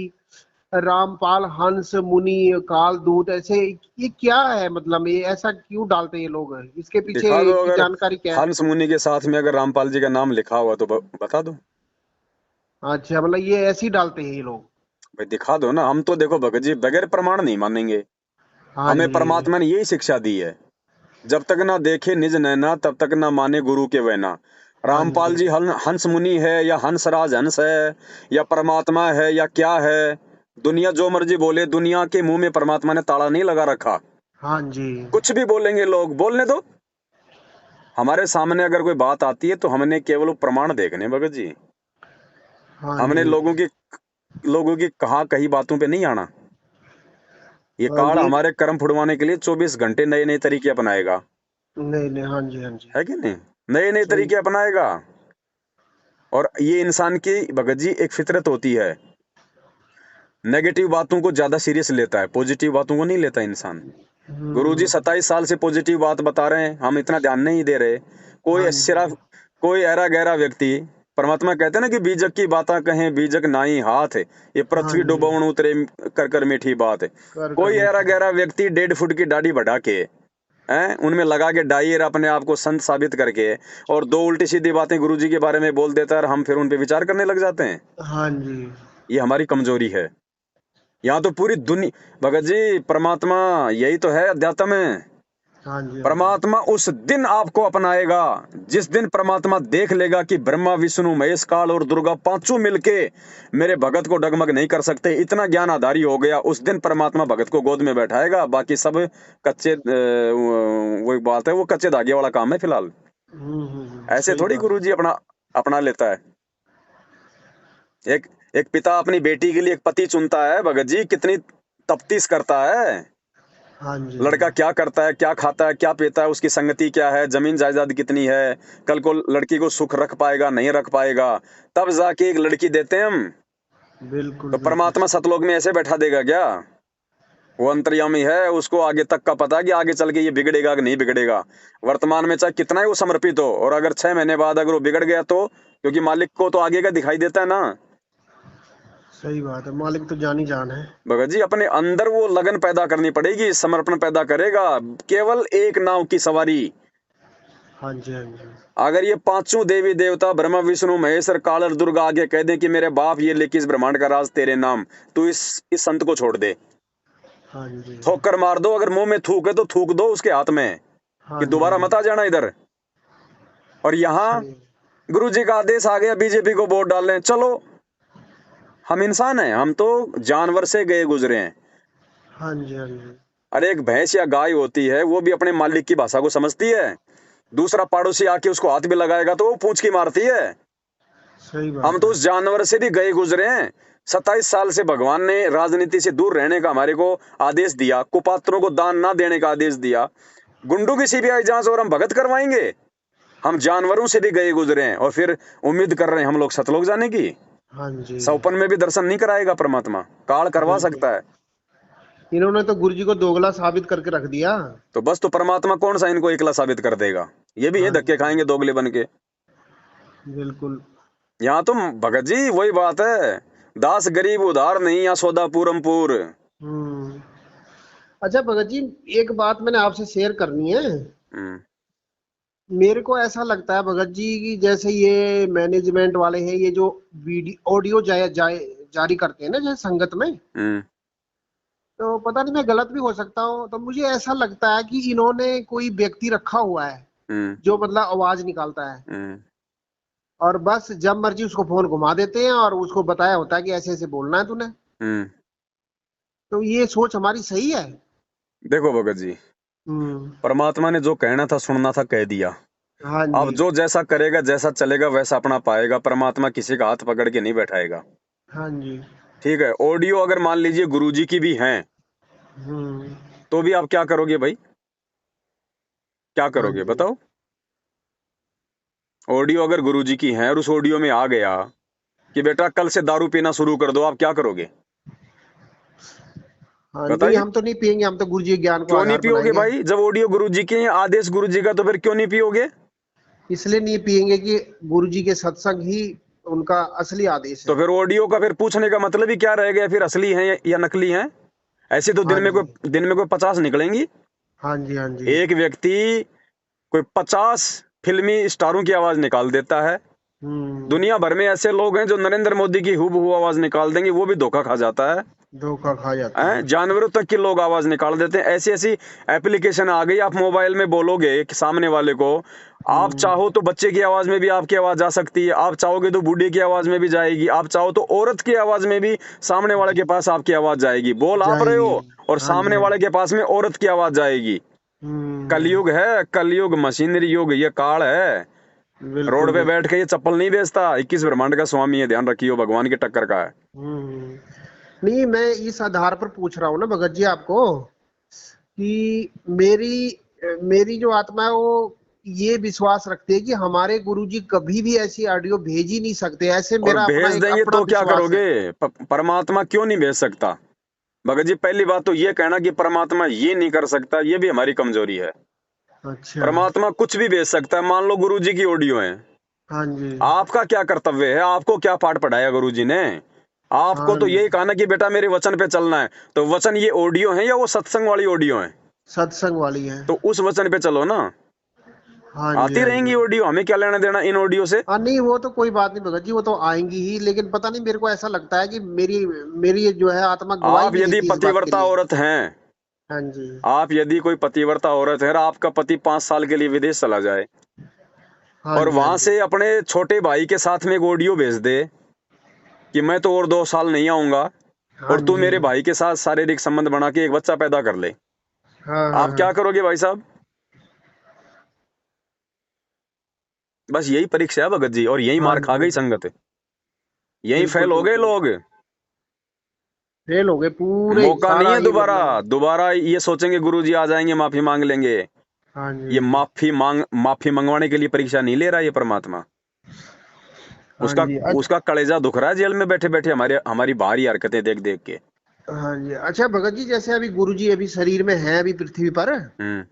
रामपाल हंस मुनि काल दूत, ऐसे ये क्या है? मतलब ये ऐसा क्यों डालते हैं ये लोग? इसके दिखा दो, पीछे की अगर जानकारी क्या है? हंस मुनि के साथ में अगर रामपाल जी का नाम लिखा हुआ तो बता दो। अच्छा, मतलब ये ऐसे ही डालते हैं ये लोग। भाई दिखा दो ना, हम तो देखो भगत जी बगैर प्रमाण नहीं मानेंगे। हाँ हमें जी। परमात्मा ने यही शिक्षा दी है, जब तक ना देखे निज नैना तब तक ना माने गुरु के वैना। हाँ रामपाल जी। जी हंस मुनि है या हंसराज हंस है या परमात्मा है या क्या है, दुनिया जो मर्जी बोले, दुनिया के मुंह में परमात्मा ने ताला नहीं लगा रखा। हाँ जी। कुछ भी बोलेंगे लोग, बोलने दो। हमारे सामने अगर कोई बात आती है तो हमने केवल प्रमाण देखने भगत जी। हाँ हमने जी। लोगों की कहा कही बातों पे नहीं आना। ये हाँ काल जी। हमारे कर्म फुड़वाने के लिए 24 घंटे नए नए तरीके अपनाएगा, नहीं नहीं, हाँ जी, हाँ जी। है कि नहीं? नए नए सही। तरीके अपनाएगा। और ये इंसान की भगत जी एक फितरत होती है, नेगेटिव बातों को ज्यादा सीरियस लेता है, पॉजिटिव बातों को नहीं लेता इंसान। गुरुजी हम्म। 27 साल से पॉजिटिव बात बता रहे हैं, हम इतना ध्यान नहीं दे रहे। हाँ कोई जी। कोई ऐरा गहरा व्यक्ति, परमात्मा कहते हैं ना कि बीजक की बातें कहें बीजक नाई हाथ, ये हाँ पृथ्वी जी, डुबाउन उतरे कर कर मीठी बात। कर कोई ऐरा मीठी बात। गहरा व्यक्ति 1.5 फुट की दाढ़ी बढ़ा के, हैं, उनमें लगा के डायर अपने आप को संत साबित करके, और 2 उल्टी सीधी बातें गुरुजी के बारे में बोल देता है और हम फिर उन पे विचार करने लग जाते हैं। हाँ जी, ये हमारी कमजोरी है। यहाँ तो पूरी दुनिया, भगत जी परमात्मा यही तो है अध्यात्म में। हाँ जी, हाँ जी, परमात्मा उस दिन आपको अपनाएगा जिस दिन परमात्मा देख लेगा कि ब्रह्मा विष्णु महेश काल और दुर्गा पांचों मिलके मेरे भगत को डगमग नहीं कर सकते, इतना ज्ञान आधारी हो गया। उस दिन परमात्मा भगत को गोद में बैठाएगा, बाकी सब कच्चे वही बात है, वो कच्चे धागे वाला काम है फिलहाल। ऐसे सही थोड़ी बात है। गुरुजी अपना अपना लेता है। एक एक पिता अपनी बेटी के लिए एक पति चुनता है, भगत जी कितनी तफ्तीश करता है। हाँ जी, लड़का क्या करता है, क्या खाता है, क्या पीता है, उसकी संगति क्या है, जमीन जायदाद कितनी है, कल को लड़की को सुख रख पाएगा नहीं रख पाएगा, तब जाके एक लड़की देते हैं हम। बिल्कुल, तो बिल्कुल। परमात्मा सतलोक में ऐसे बैठा देगा क्या? वो अंतर्यामी है, उसको आगे तक का पता है कि आगे चल के ये बिगड़ेगा कि नहीं बिगड़ेगा। वर्तमान में चाहे कितना ही वो समर्पित हो, और अगर 6 महीने बाद अगर वो बिगड़ गया तो, क्योंकि मालिक को तो आगे का दिखाई देता है ना। सही बात है, मालिक तो जान ही जान है। भगत जी अपने अंदर वो लगन पैदा करनी पड़ेगी, समर्पण पैदा करेगा। केवल एक नाव की सवारी। हाँ जी, हाँ जी, अगर ये पांचों देवी देवता ब्रह्मा विष्णु महेश और काल और दुर्गा आगे कह दें कि मेरे बाप ये लेके इस ब्रह्मांड का राज तेरे नाम, तू इस संत को छोड़ दे, हाँ जी, ठोकर मार दो, अगर मुंह में थूक है तो थूक दो उसके हाथ में हाँ कि जी, दोबारा मत आ जाना इधर। और यहाँ सही। गुरु जी का आदेश आ गया बीजेपी को वोट डालने, चलो। हम इंसान हैं, हम तो जानवर से गए गुजरे हैं। हाँ जी, हाँ जी, अरे एक भैंस या गाय होती है, वो भी अपने मालिक की भाषा को समझती है। दूसरा पड़ोसी आके उसको हाथ भी लगाएगा तो वो पूंछ की मारती है। सही हम बात तो है। उस जानवर से भी गए गुजरे हैं। 27 साल से भगवान ने राजनीति से दूर रहने का हमारे को आदेश दिया, कुपात्रों को दान ना देने का आदेश दिया। गुंडों की सीबीआई जांच और हम भगत करवाएंगे? हम जानवरों से भी गए गुजरे हैं और फिर उम्मीद कर रहे हैं हम लोग सतलोक जाने की। हाँ जी, सौपन में भी दर्शन नहीं कराएगा परमात्मा, काल करवा बिल्कुल। सकता है। इन्होंने तो गुरु जी को दोगला साबित करके रख दिया। तो बस, तो परमात्मा कौन सा इनको एकला साबित कर देगा? ये भी ये हाँ धक्के जी, खाएंगे दोगले बन के। बिल्कुल। यहाँ तो भगत जी वही बात है, दास गरीब उधार नहीं, या सौदा पूरम पूर। हम्म। अच्छा भगत जी, एक बात मैंने आपसे शेयर करनी है। हम्म। मेरे को ऐसा लगता है भगत जी कि जैसे ये मैनेजमेंट वाले हैं, ये जो वीडियो ऑडियो जारी करते हैं ना जैसे संगत में, हम्म। तो पता नहीं मैं गलत भी हो सकता हूँ, तो मुझे ऐसा लगता है कि इन्होंने कोई व्यक्ति रखा हुआ है हम्म। जो मतलब आवाज निकालता है, हम्म। और बस जब मर्जी उसको फोन घुमा देते हैं और उसको बताया होता है कि ऐसे ऐसे बोलना है तूने। हम्म। तो ये सोच हमारी सही है? देखो भगत जी, हम्म। परमात्मा ने जो कहना था सुनना था कह दिया। हाँ अब जी, जो जैसा करेगा जैसा चलेगा वैसा अपना पाएगा। परमात्मा किसी का हाथ पकड़ के नहीं बैठाएगा। हाँ जी। ठीक है, ऑडियो अगर मान लीजिए गुरुजी की भी हैं, हम्म। तो भी आप क्या करोगे भाई? क्या हाँ करोगे जी, बताओ? ऑडियो अगर गुरुजी की हैं और उस ऑडियो में आ गया कि बेटा कल से दारू पीना शुरू कर दो, आप क्या करोगे? हाँ नहीं, बताइए। हम तो नहीं पियेंगे, हम तो गुरु जी के ज्ञान को क्यों नहीं आधार पियोगे बनाएंगे। भाई? जब ऑडियो गुरुजी के हैं, आदेश गुरुजी का, तो फिर क्यों नहीं पियोगे? इसलिए नहीं पियेंगे कि गुरु जी के सत्संग ही उनका असली आदेश तो है। फिर ऑडियो का फिर पूछने का मतलब ही क्या रह गया? फिर असली है या नकली है? ऐसे तो हाँ जी, दिन में कोई 50 निकलेंगी। हाँ जी, हाँ जी। एक व्यक्ति कोई 50 फिल्मी स्टारों की आवाज निकाल देता है। हम्म। दुनिया भर में ऐसे लोग हैं जो नरेंद्र मोदी की हूबहू आवाज निकाल देंगे, वो भी धोखा खा जाता है। धोखा खा जाता है। जानवरों तक के लोग आवाज निकाल देते हैं। ऐसी ऐसी एप्लीकेशन आ गई, आप मोबाइल में बोलोगे कि सामने वाले को, आप हम्म। चाहो तो बच्चे की आवाज में भी आपकी आवाज जा सकती है, आप चाहोगे तो बूढ़े की आवाज में भी जाएगी, आप चाहो तो औरत की आवाज में भी सामने वाले के पास आपकी आवाज जाएगी। बोल आप रहे जाएगी। हो और हाँ जी, सामने हाँ वाले जी। के पास में औरत की आवाज जाएगी। हम्म। कलयुग है, कलयुग, मशीनरी युग, ये काल है। बिल्कुल, रोड पे बैठ बिल्कुल। के ये चप्पल नहीं बेचता, 21 ब्रह्मांड का स्वामी है, ध्यान रखियो, भगवान की टक्कर का है। हम्म। नहीं, मैं इस आधार पर पूछ रहा हूँ ना भगत जी आपको कि मेरी जो आत्मा है वो ये विश्वास रखती है कि हमारे गुरुजी कभी भी ऐसी ऑडियो भेज ही नहीं सकते, ऐसे और मेरा अपना भेज एक देंगे अपना तो क्या विश्वास है। करोगे? परमात्मा क्यों नहीं भेज सकता? भगत जी पहली बात तो ये कहना कि परमात्मा ये नहीं कर सकता, ये भी हमारी कमजोरी है। अच्छा। परमात्मा कुछ भी भेज सकता है। मान लो गुरु जी की ऑडियो है, हाँ जी। आपका क्या कर्तव्य है, आपको क्या पाठ पढ़ाया गुरु जी ने? आपको हाँ तो जी। यही कहा ना कि बेटा मेरे वचन पे चलना है। तो वचन ये ऑडियो है या वो सत्संग वाली ऑडियो है? सत्संग वाली है। तो उस वचन पे चलो ना। हाँ जी। आती हाँ रहेंगी जी। ऑडियो, हमें क्या लेना देना इन ऑडियो से। हाँ नहीं, वो तो कोई बात नहीं भगत जी, वो तो आएंगी ही, लेकिन पता नहीं, मेरे को ऐसा लगता है कि मेरी जो है आत्मा गवाही आप नहीं यदि देती इस बात के पतिव्रता लिए। औरत हैं, हाँ जी। आप यदि कोई पतिव्रता औरत है और आपका पति 5 साल के लिए विदेश चला जाए हाँ और जी। हाँ वहां जी। से अपने छोटे भाई के साथ में एक ऑडियो भेज दे कि मैं तो और 2 साल नहीं आऊंगा हाँ और तू जी। मेरे भाई के साथ शारीरिक संबंध बना के एक बच्चा पैदा कर ले, हाँ हाँ आप हाँ। क्या करोगे भाई साहब? बस यही परीक्षा है भगत जी, और यही हाँ मार खा जी। गई संगत, यही बिल्कुल फेल हो गए बिल्कुल। लोग। फेल हो गए पूरे, मौका नहीं सारा है ये दोबारा। मतलब। दोबारा ये सोचेंगे गुरु जी आ जाएंगे माफी मांग लेंगे। हाँ ये जी। माफी मंगवाने के लिए परीक्षा नहीं ले रहा ये परमात्मा। हाँ उसका जी। अच्छा। उसका कलेजा दुख रहा है जेल में बैठे बैठे हमारे हमारी बाहरी हरकतें देख देख के। हाँ जी। अच्छा भगत जी, जैसे अभी गुरु जी अभी शरीर में हैं, अभी पृथ्वी पर, हम्म।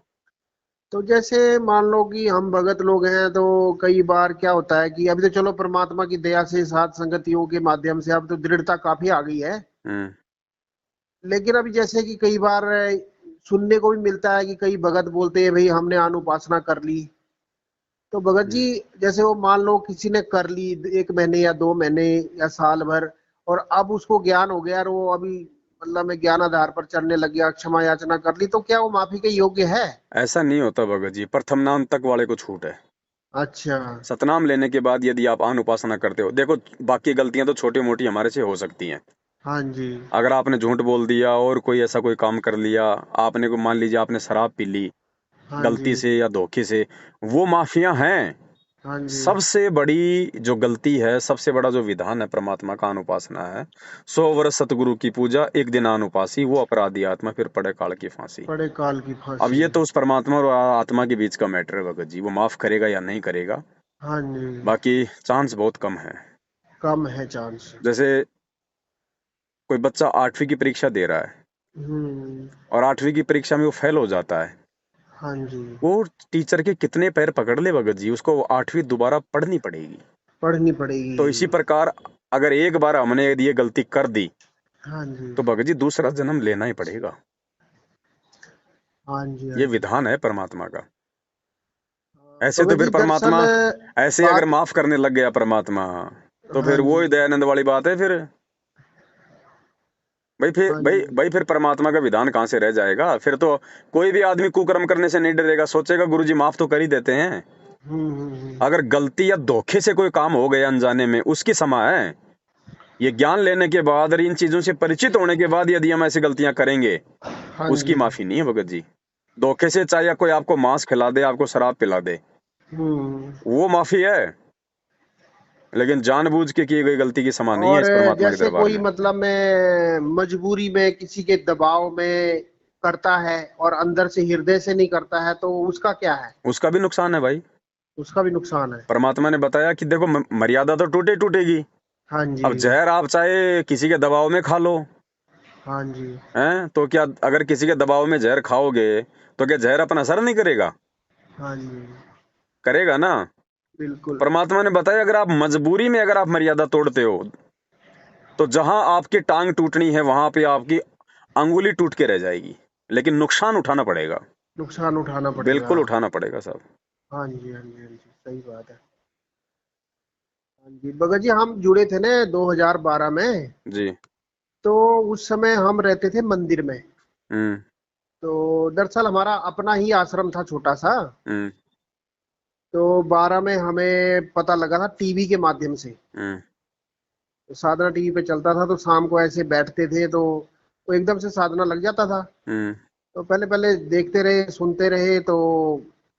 तो जैसे मान लो कि हम भगत लोग हैं, तो कई बार क्या होता है कि अभी तो चलो परमात्मा की दया से साथ संगतियों के माध्यम से अब तो दृढ़ता काफी आ गई है, हम्म। लेकिन अभी जैसे कि कई बार सुनने को भी मिलता है कि कई भगत बोलते हैं भाई हमने अनुपासना कर ली। तो भगत जी, हम्म। जैसे वो मान लो किसी ने कर ली 1 महीने या 2 महीने या साल भर, और अब उसको ज्ञान हो गया और वो अभी मतलब में ज्ञान आधार पर चलने लग गया, क्षमा याचना कर ली, तो क्या वो माफी के योग्य है? ऐसा नहीं होता भगत जी, प्रथम नाम तक वाले को छूट है। अच्छा। सतनाम लेने के बाद यदि आप आन उपासना करते हो, देखो बाकी गलतियां तो छोटी मोटी हमारे से हो सकती हैं। हाँ जी। अगर आपने झूठ बोल दिया और कोई ऐसा कोई काम कर लिया, आपने को मान लीजिए आपने शराब पी ली हाँ जी। गलती से या धोखे से, वो माफिया हैं। हाँ जी। सबसे बड़ी जो गलती है, सबसे बड़ा जो विधान है परमात्मा का, अनुपासना है। 100 वर्ष सतगुरु की पूजा, एक दिन अनुपासी, वो अपराधी आत्मा फिर पड़े काल की फांसी। बड़े काल की अब फांसी। ये तो उस परमात्मा और आत्मा के बीच का मैटर है भगत जी, वो माफ करेगा या नहीं करेगा। हाँ जी। बाकी चांस बहुत कम है। कम है चांस। जैसे कोई बच्चा 8वीं की परीक्षा दे रहा है हम्म। और 8वीं की परीक्षा में वो फेल हो जाता है, हाँ जी। वो टीचर के कितने पैर पकड़ ले भगत जी, उसको 8वीं दोबारा पढ़नी पड़ेगी। पढ़नी तो इसी पड़ेगी। प्रकार अगर एक बार हमने यदि ये गलती कर दी हाँ जी। तो भगत जी दूसरा जन्म लेना ही पड़ेगा। हाँ जी। हाँ ये जी। विधान है परमात्मा का। ऐसे तो भगत फिर जी दरअसल परमात्मा, ऐसे अगर बात। माफ करने लग गया परमात्मा, तो हाँ फिर वो जी। ही दयानंद वाली बात है फिर। हाँ जी। भाई फिर परमात्मा का विधान कहाँ से रह जाएगा फिर तो। कोई भी आदमी कुकर्म करने से नहीं डरेगा, सोचेगा गुरुजी माफ तो कर ही देते हैं। हम्म। अगर गलती या धोखे से कोई काम हो गया अनजाने में, उसकी क्षमा है। ये ज्ञान लेने के बाद और इन चीजों से परिचित होने के बाद यदि हम ऐसी गलतियां करेंगे, हाँ उसकी जी। माफी नहीं है भगत जी। धोखे से चाहे कोई आपको मांस खिला दे, आपको शराब पिला दे, हम्म। वो माफी है। लेकिन जानबूझ के की गई गलती की क्षमा नहीं है और इस परमात्मा के जैसे दरबार कोई में। मतलब में मजबूरी में किसी के दबाव में करता है और अंदर से हृदय से नहीं करता है, तो उसका क्या है? उसका भी नुकसान है भाई। उसका भी नुकसान है। परमात्मा ने बताया कि देखो मर्यादा तो टूटेगी। हाँ जी। अब जहर आप चाहे किसी के दबाव में खा लो, हाँ जी। हैं? तो क्या अगर किसी के दबाव में जहर खाओगे तो क्या जहर अपना असर नहीं करेगा? हाँ जी। करेगा ना। तो बिल्कुल। परमात्मा ने बताया अगर आप मजबूरी में अगर आप मर्यादा तोड़ते हो, तो जहां आपकी टांग टूटनी है वहां पे आपकी अंगुली टूट के रह जाएगी, लेकिन नुकसान उठाना पड़ेगा। नुकसान उठाना पड़ेगा। बिल्कुल उठाना पड़ेगा साहब। हाँ जी। हाँ जी। हाँ जी, सही बात है। हाँ जी भगत जी, हम जुड़े थे ना 2012 में, जी। तो उस समय हम रहते थे मंदिर में। हम्म। तो दरअसल हमारा अपना ही आश्रम था, छोटा सा। हम्म। तो 12 में हमें पता लगा था टीवी के माध्यम से। हम्म। तो साधना टीवी पे चलता था, तो शाम को ऐसे बैठते थे, तो एकदम से साधना लग जाता था। हम्म। तो पहले पहले देखते रहे, सुनते रहे, तो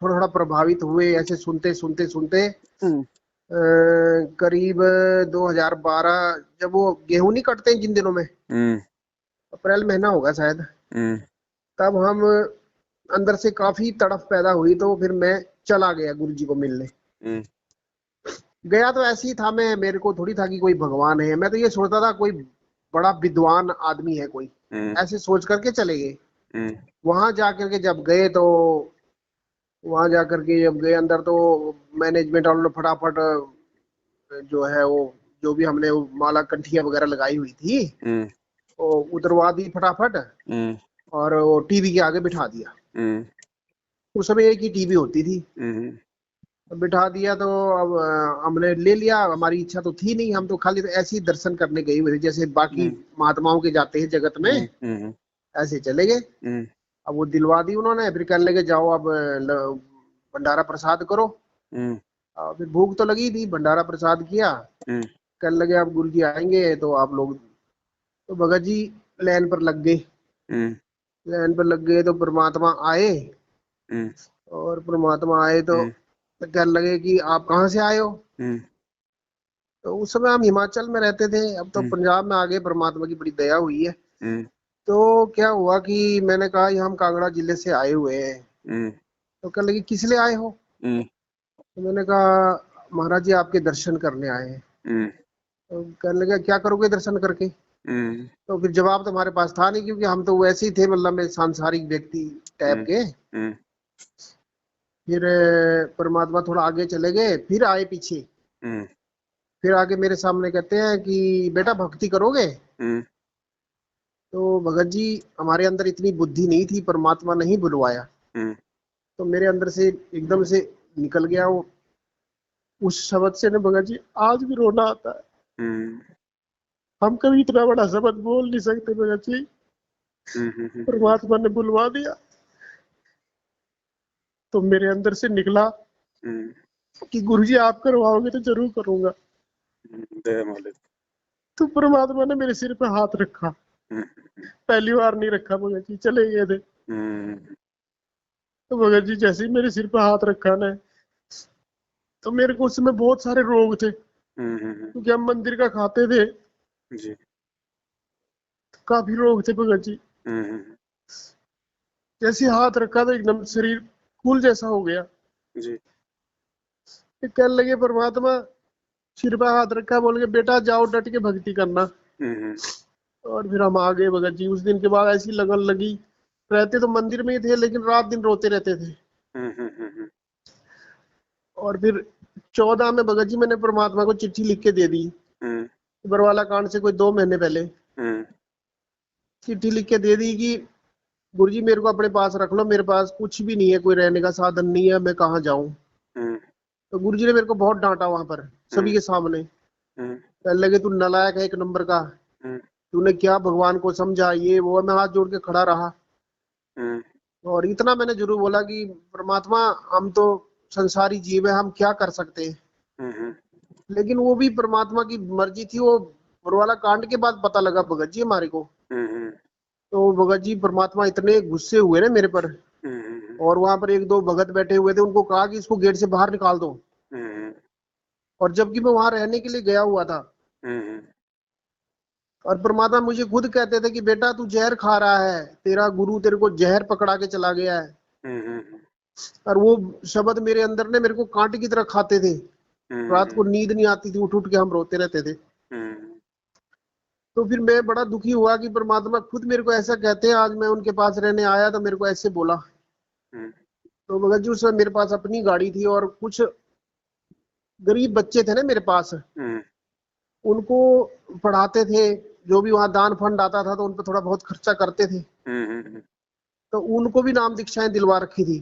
थोड़ा थोड़ा प्रभावित हुए, ऐसे सुनते सुनते सुनते हम्म। करीब 2012, जब वो गेहूं नहीं कटते हैं जिन दिनों में, हम्म। अप्रैल महीना होगा शायद, हम्म। तब हम अंदर से काफी तड़फ पैदा हुई, तो फिर मैं चला गया गुरु जी को मिलने। हम्म। गया तो ऐसे ही था, मैं, मेरे को थोड़ी था कि कोई भगवान है, मैं तो ये सोचता था कोई बड़ा विद्वान आदमी है कोई, हम्म। ऐसे सोच करके चले गए। हम्म। वहां जाकर के जब गए, तो वहां जाकर के जब गए अंदर तो मैनेजमेंट वालों ने फटाफट जो है वो जो भी हमने वो माला कंठिया वगैरह लगाई हुई थी हम्म, वो उतरवा दी फटाफट हम्म, और वो टीवी के आगे बिठा दिया। हम्म, उस समय एक ही टीवी होती थी। हम्म, तो बिठा दिया तो अब हमने ले लिया। हमारी इच्छा तो थी नहीं, हम तो खाली तो ऐसे ही दर्शन करने गए हुए थे जैसे बाकी हम्म, महात्माओं के जाते हैं जगत में, हम्म, हम्म, ऐसे चले गए। हम्म, अब वो दिलवा दी उन्होंने, फिर कहने लगे जाओ अब भंडारा प्रसाद करो। हम्म, फिर भूख तो लगी थी, भंडारा प्रसाद किया। हम्म, कहने लगे अब गुरु जी आएंगे तो आप लोग, तो भगत जी लाइन पर लग गए। हम्म, लाइन पर लग गए तो परमात्मा आए। हम्म, और परमात्मा आए तो हम्म, कहने लगे कि आप कहाँ से आए हो। हम्म, तो उस समय हम हिमाचल में रहते थे, अब तो हम्म, पंजाब में आ गए, परमात्मा की बड़ी दया हुई है। हम्म, तो क्या हुआ कि मैंने कहा ये हम कांगड़ा जिले से आए हुए हैं। हम्म, तो कहने लगे किस लिए आए हो। हम्म, तो मैंने कहा महाराज जी आपके दर्शन करने आए हैं। हम्म, तो कहने लगे क्या करोगे दर्शन करके। हम्म, तो फिर जवाब तो हमारे पास था नहीं, क्योंकि हम तो वैसे ही थे, मतलब में सांसारिक व्यक्ति टाइप हम्म, के। हम्म, फिर परमात्मा थोड़ा आगे चले गए, फिर आए पीछे। हम्म, फिर आगे मेरे सामने कहते हैं कि बेटा भक्ति करोगे। हम्म, तो भगत जी हमारे अंदर इतनी बुद्धि नहीं थी, परमात्मा नहीं बुलवाया। हम्म, तो मेरे अंदर से एकदम से निकल गया वो उस शब्द से ना भगत जी, आज भी रोना आता है। हम्म, हम कभी इतना बड़ा शब्द बोल नहीं सकते भगत जी। परमात्मा ने बुलवा दिया तो मेरे अंदर से निकला हम्म, कि गुरु जी आप करवाओगे तो जरूर करूंगा। दया मालिक। तो परमात्मा ने मेरे सिर पे हाथ रखा। हम्म, पहली बार नहीं रखा भगत जी, चले गए थे। हम्म, तो भगत जी जैसे ही मेरे सिर पे हाथ रखा ना, तो मेरे को उस समय बहुत सारे रोग थे, क्योंकि हम मंदिर का खाते थे। जी। काफी रोग थे भगत जी। हम्म, जैसे ही हाथ रखा तो एकदम शरीर फूल जैसा हो गया। जी। फिर कहने लगे परमात्मा, सिर पे हाथ रखा, बोल के बेटा जाओ डट के भक्ति करना। हम्म, और फिर हम आ गए भगत जी। उस दिन के बाद ऐसी लगन लगी, रहते तो मंदिर में ही थे लेकिन रात दिन रोते रहते थे। हम्म, और फिर 14 में भगत जी मैंने परमात्मा को चिट्ठी लिख के दे दी, हम्म, बरवाला कांड से कोई 2 महीने पहले। हम्म, चिट्ठी लिख के दे दी कि गुरु जी मेरे को अपने पास रख लो, मेरे पास कुछ भी नहीं है, कोई रहने का साधन नहीं है, मैं कहाँ जाऊं। हम्म, तो गुरु जी ने मेरे को बहुत डांटा वहां पर सभी हम्म, के सामने। हम्म, कहने लगे तू नालायक है एक नंबर का, हम्म, तूने क्या भगवान को समझा, ये वो। मैं हाथ जोड़ के खड़ा रहा। हम्म, और इतना मैंने जरूर बोला कि परमात्मा हम तो संसारी जीव है, हम क्या कर सकते हैं। हम्म, लेकिन वो भी परमात्मा की मर्जी थी। वो बुरवाला कांड के बाद पता लगा भगत जी हमारे को। हम्म, तो भगत जी परमात्मा इतने गुस्से हुए ना मेरे पर। हम्म, और वहां पर एक दो भगत बैठे हुए थे, उनको कहा कि इसको गेट से बाहर निकाल दो। हम्म, और जबकि मैं वहां रहने के लिए गया हुआ था। हम्म, और परमात्मा मुझे खुद कहते थे कि बेटा तू जहर खा रहा है, तेरा गुरु तेरे को जहर पकड़ा के चला गया है। हम्म, और वो शब्द मेरे अंदर ने मेरे को कांटे की तरह खाते थे। रात को नींद नहीं आती थी, उठ उठ के हम रोते रहते थे। तो फिर मैं बड़ा दुखी हुआ कि परमात्मा खुद मेरे को ऐसा कहते हैं। आज मैं उनके पास रहने आया तो मेरे को ऐसे बोला। तो भगत जी उस समय मेरे पास अपनी गाड़ी थी और कुछ गरीब बच्चे थे ना मेरे पास, उनको पढ़ाते थे। जो भी वहां दान फंड आता था तो उन पर थोड़ा बहुत खर्चा करते थे। तो उनको भी नाम दीक्षाएं दिलवा रखी थी।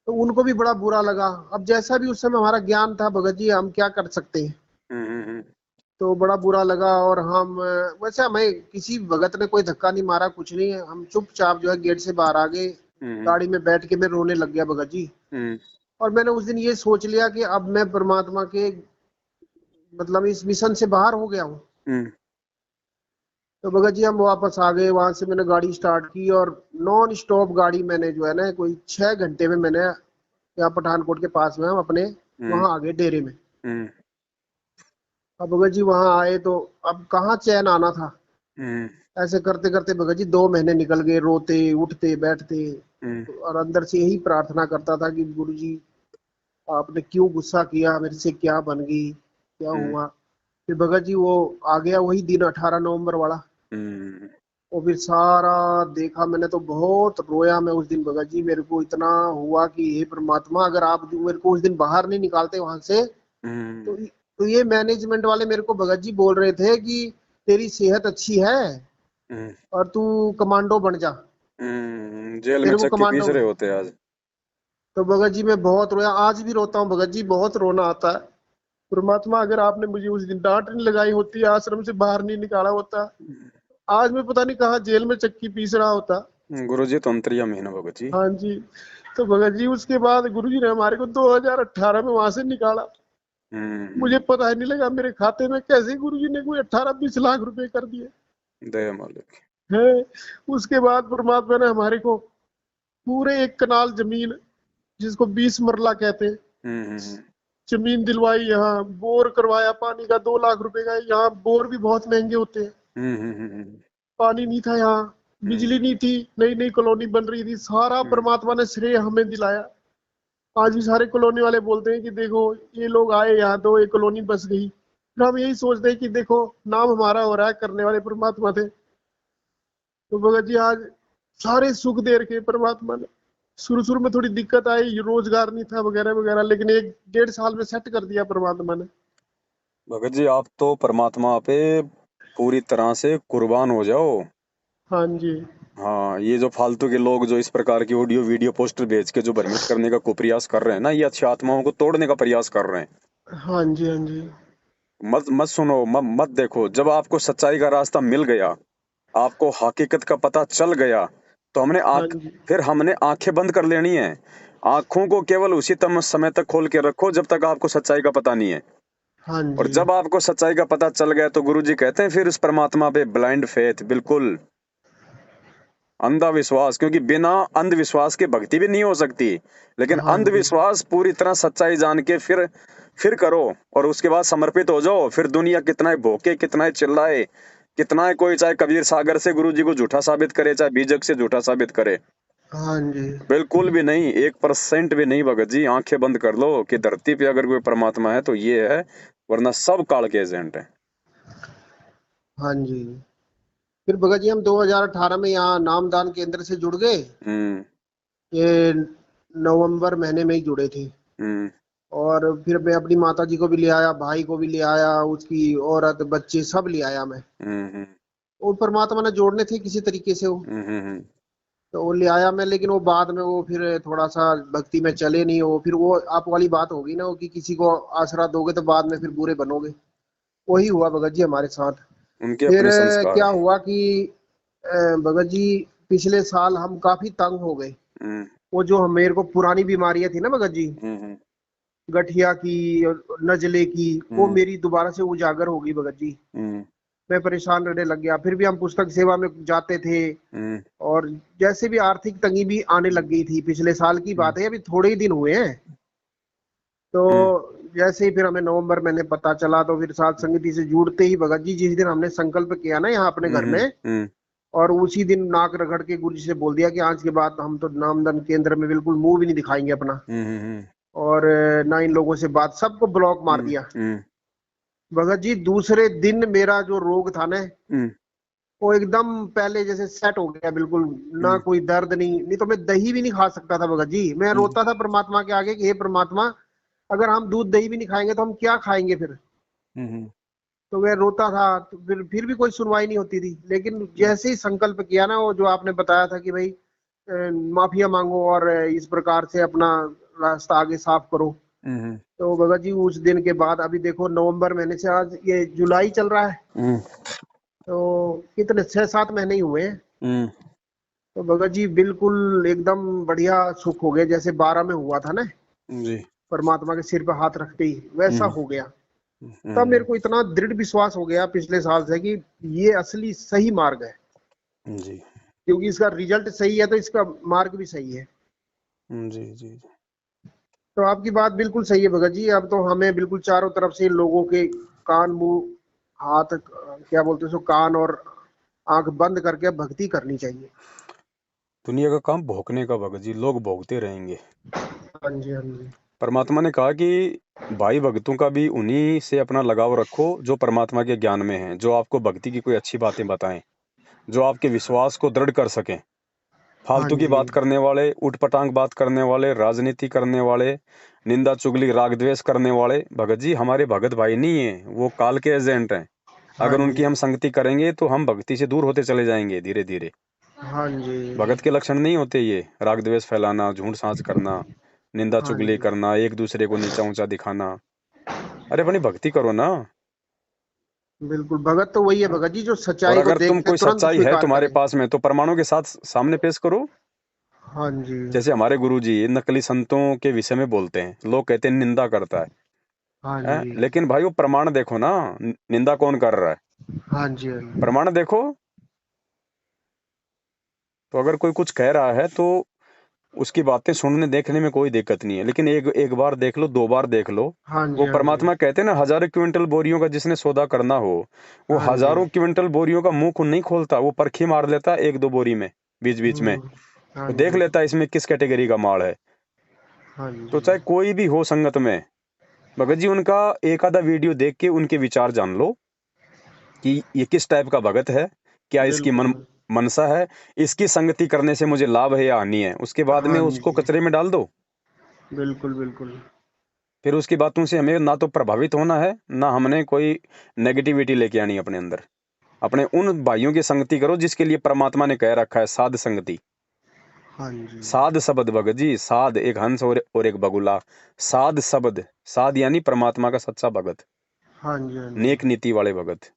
तो उनको भी बड़ा बुरा लगा। अब जैसा भी उस समय हमारा ज्ञान था भगत जी, हम क्या कर सकते हैं। तो बड़ा बुरा लगा। और हम वैसे हमें किसी भगत ने कोई धक्का नहीं मारा, कुछ नहीं है। हम चुपचाप जो है गेट से बाहर आ गए। गाड़ी में बैठ के मैं रोने लग गया भगत जी। और मैंने उस दिन ये सोच लिया कि अब मैं परमात्मा के मतलब इस मिशन से बाहर हो गया हूँ। तो भगत जी हम वापस आ गए। वहां से मैंने गाड़ी स्टार्ट की और नॉन स्टॉप गाड़ी मैंने जो है ना कोई 6 घंटे में मैंने यहाँ पठानकोट के पास में हम अपने वहां आ गए डेरे में। अब भगत जी वहां आए तो अब कहाँ चैन आना था। ऐसे करते करते भगत जी 2 महीने निकल गए, रोते उठते बैठते। और अंदर से यही प्रार्थना करता था कि गुरु जी आपने क्यों गुस्सा किया, मेरे से क्या बन गई, क्या हुआ। फिर भगत जी वो आ गया वही दिन 18 नवंबर वाला। और फिर सारा देखा मैंने तो बहुत रोया मैं उस दिन भगत जी। मेरे को इतना हुआ कि हे परमात्मा, अगर आप मेरे को उस दिन बाहर नहीं निकालते वहां से, तो हम्म, तो ये मैनेजमेंट वाले मेरे को भगत जी बोल रहे थे कि तेरी सेहत अच्छी है हम्म, और तू कमांडो बन जा, जेल में तेरे को चक्की पीस कमांडो। रहे होते आज। तो भगत जी मैं बहुत रोया, आज भी रोता हूँ भगत जी, बहुत रोना आता है। परमात्मा, अगर आपने मुझे उस दिन डांट नहीं लगाई होती, आश्रम से बाहर नहीं निकाला होता, आज मैं पता नहीं कहाँ जेल में चक्की पीस रहा होता। गुरु जी तो अंतर्यामी है ना भगत जी। हाँ जी। तो भगत जी उसके बाद गुरु जी ने हमारे को 2018 में वहां से निकाला। मुझे हम्म, पता ही नहीं लगा मेरे खाते में कैसे गुरु जी ने कोई 18-20 लाख रुपए कर दिए दया मालिक। हैं। उसके बाद परमात्मा ने हमारे को पूरे 1 कनाल जमीन, जिसको 20 मरला कहते हैं, हम्म, हम्म, जमीन दिलवाई। यहाँ बोर करवाया पानी का, 2 लाख रुपए का। यहाँ बोर भी बहुत महंगे होते हैं। हम्म, हम्म, पानी नहीं था यहाँ, बिजली हम्म, नहीं थी, नई नई कॉलोनी बन रही थी, सारा हम्म, परमात्मा ने श्रेय हमें दिलाया। आज भी सारे कॉलोनी वाले बोलते हैं कि देखो ये लोग आए यहाँ तो एक कॉलोनी बस गई। फिर हम यही सोचते हैं कि देखो नाम हमारा हो रहा है, करने वाले परमात्मा थे। तो भगत जी आज सारे सुख दे रखे परमात्मा ने। शुरू शुरू में थोड़ी दिक्कत आई, रोजगार नहीं था वगैरह वगैरह, लेकिन 1-1.5 साल में सेट कर दिया परमात्मा ने। भगत जी आप तो परमात्मा पे पूरी तरह से कुर्बान हो जाओ। हाँ जी। हाँ, ये जो फालतू के लोग जो इस प्रकार की ऑडियो वीडियो पोस्टर भेज के जो भ्रमित करने का कुप्रयास कर रहे हैं ना, ये अच्छी आत्माओं को तोड़ने का प्रयास कर रहे हैं। हाँ जी। हाँ जी। मत मत सुनो, मत देखो। जब आपको सच्चाई का रास्ता मिल गया, आपको हकीकत का पता चल गया, तो हाँ जी। फिर हमने आंखें बंद कर लेनी है। आंखों को केवल उसी समय तक खोल के रखो जब तक आपको सच्चाई का पता नहीं है। हाँ और जी। जब आपको सच्चाई का पता चल गया तो गुरुजी कहते हैं फिर उस परमात्मा पे ब्लाइंड फेथ, बिल्कुल अंधा विश्वास, क्योंकि बिना अंधविश्वास के भक्ति भी नहीं हो सकती। लेकिन हाँ जी। अंधविश्वास पूरी तरह सच्चाई जान के फिर करो, और उसके बाद समर्पित हो जाओ। फिर दुनिया कितना ही भोके, कितना ही चिल्लाए, कितना ही कोई चाहे कबीर सागर से गुरु जी को झूठा साबित करे, चाहे बीजक से झूठा साबित करे, हाँ जी। बिल्कुल भी नहीं, 1% भी नहीं भगत जी। आंखें बंद कर लो कि धरती पे अगर कोई परमात्मा है तो ये है, वरना सब काल के एजेंट है। हाँ जी। फिर भगत जी हम 2018 में यहाँ नामदान केंद्र से जुड़ गए। हम्म, ये नवंबर महीने में ही जुड़े थे। हम्म, और फिर मैं अपनी माता जी को भी ले आया, भाई को भी ले आया, उसकी औरत बच्चे सब ले आया मैं। हम्म, हम्म, वो परमात्मा ने जोड़ने थे किसी तरीके से वो। हम्म, तो वो ले आया मैं, लेकिन वो बाद में वो फिर थोड़ा सा भक्ति में चले नहीं। वो फिर वो आप वाली बात होगी ना, वो कि किसी को आसरा दोगे तो बाद में फिर बुरे बनोगे। वही हुआ भगत जी हमारे साथ। उनके फिर अपने संस्कार क्या है। हुआ कि भगत जी पिछले साल हम काफी तंग हो गए। हम्म, वो जो हम मेरे को पुरानी बीमारियां थी ना भगत जी, हम्म, गठिया की और नजले की, वो हम्म, मेरी दोबारा से उजागर होगी भगत जी। हम्म, मैं परेशान रहने लग गया। फिर भी हम पुस्तक सेवा में जाते थे। हम्म, और जैसे भी आर्थिक तंगी भी आने लग गई थी, पिछले साल की हम्म, बात है, अभी थोड़े ही दिन हुए हैं। तो हम्म, जैसे ही फिर हमें नवंबर महीने पता चला, तो फिर साथ संगति से जुड़ते ही भगत जी, जिस दिन हमने संकल्प किया ना यहाँ अपने घर हम्म, में, हम्म, और उसी दिन नाक रगड़ के गुरु जी से बोल दिया कि आज के बाद हम तो नामदान केंद्र में बिल्कुल मुंह भी नहीं दिखाएंगे अपना। हम्म, और ना इन लोगों से बात, सबको ब्लॉक मार हम्म, दिया। हम्म, भगत जी दूसरे दिन मेरा जो रोग था ना, हम्म, वो एकदम पहले जैसे सेट हो गया बिल्कुल। ना हम्म, कोई दर्द, नहीं नहीं तो मैं दही भी नहीं खा सकता था भगत जी। मैं हम्म, रोता था परमात्मा के आगे कि हे परमात्मा, अगर हम दूध दही भी नहीं खाएंगे तो हम क्या खाएंगे फिर। हम्म, तो मैं रोता था। तो फिर भी कोई सुनवाई नहीं होती थी। लेकिन जैसे ही संकल्प किया ना, वो जो आपने बताया था कि भाई माफिया मांगो और इस प्रकार से अपना रास्ता आगे साफ करो। हम्म, तो भगत जी उस दिन के बाद अभी देखो नवंबर महीने से आज ये जुलाई चल रहा है, हम्म, तो कितने 6-7 महीने ही हुए हैं। हम्म, तो भगत जी बिल्कुल एकदम बढ़िया सुख हो गया, जैसे 12 में हुआ था ना, जी, परमात्मा के सिर पे हाथ रखते ही वैसा हम्म, हो गया। तब मेरे हम्म, को इतना दृढ़ विश्वास हो गया पिछले साल से कि ये असली सही मार्ग है। जी, क्योंकि इसका रिजल्ट सही है तो इसका मार्ग भी सही है। जी, जी, तो आपकी बात बिल्कुल सही है भगत जी। अब तो हमें बिल्कुल चारों तरफ से लोगों के कान मुंह हाथ, क्या बोलते हैं उसको, कान और आंख बंद करके भक्ति करनी चाहिए। दुनिया का काम भोगने का भगत जी, लोग भोगते रहेंगे। हाँ जी। हाँ जी। परमात्मा ने कहा कि भाई भक्तों का भी उन्हीं से अपना लगाव रखो जो परमात्मा के ज्ञान में है, जो आपको भक्ति की कोई अच्छी बातें बताएं। जो आपके विश्वास को दृढ़ कर सकें। हाँ फालतू की जी, बात करने वाले, उठपटांग बात करने वाले, राजनीति करने वाले, निंदा चुगली राग द्वेष करने वाले भगत जी हमारे भगत भाई नहीं है, वो काल के एजेंट हैं। हाँ अगर उनकी जी, हम संगति करेंगे तो हम भक्ति से दूर होते चले जाएंगे धीरे धीरे। हाँ जी, भगत के लक्षण नहीं होते ये राग द्वेष फैलाना, झूठ सांच करना, निंदा हाँ चुगली जी। करना, एक दूसरे को नीचा ऊंचा दिखाना। अरे अपनी भक्ति करो ना। बिल्कुल, भगत तो वही है भगत जी जो और सच्चाई को अगर तुम देखते कोई तुरंत सच्चाई है स्वीकार तुम्हारे करे। पास में तो प्रमाणों के साथ सामने पेश करो। हाँ जी, जैसे हमारे गुरुजी नकली संतों के विषय में बोलते हैं, लोग कहते हैं निंदा करता हाँ है? जी, लेकिन भाई वो प्रमाण देखो ना, निंदा कौन कर रहा है, हाँ जी, हाँ जी, प्रमाण देखो। तो अगर कोई कुछ कह रहा है तो उसकी बातें सुनने देखने में कोई दिक्कत नहीं है, लेकिन एक एक बार देख लो, दो बार देख लो। हाँ जी, वो हाँ जी, परमात्मा कहते हैं ना, हजारों क्विंटल बोरियों का जिसने सौदा करना हो, वो हाँ जी, हजारों क्विंटल बोरियों का मुंह को नहीं खोलता, वो परखी मार लेता है एक दो बोरी में, बीच बीच में। हम्म, हाँ वो देख जी, लेता है इसमें किस कैटेगरी का माल है। हाँ तो जी, चाहे कोई भी हो संगत में, भगत जी उनका एक आधा वीडियो देख के उनके विचार जान लो कि ये किस टाइप का भगत है, क्या इसकी बिल्कुल, मनसा है, इसकी संगति करने से मुझे लाभ है या हानि है। उसके बाद में हाँ उसको जी, कचरे में डाल दो। बिल्कुल, बिल्कुल, फिर उसकी बातों से हमें ना तो प्रभावित होना है, ना हमने कोई नेगेटिविटी लेके आनी अपने अंदर। अपने उन भाइयों की संगति करो जिसके लिए परमात्मा ने कह रखा है साध संगति। हाँ जी, साध शब्द भगत जी, साध एक हंस और एक बगुला। साध शब्द, साध यानी परमात्मा का सच्चा भगत, हाँ जी, हाँ जी, नेक नीति वाले भगत।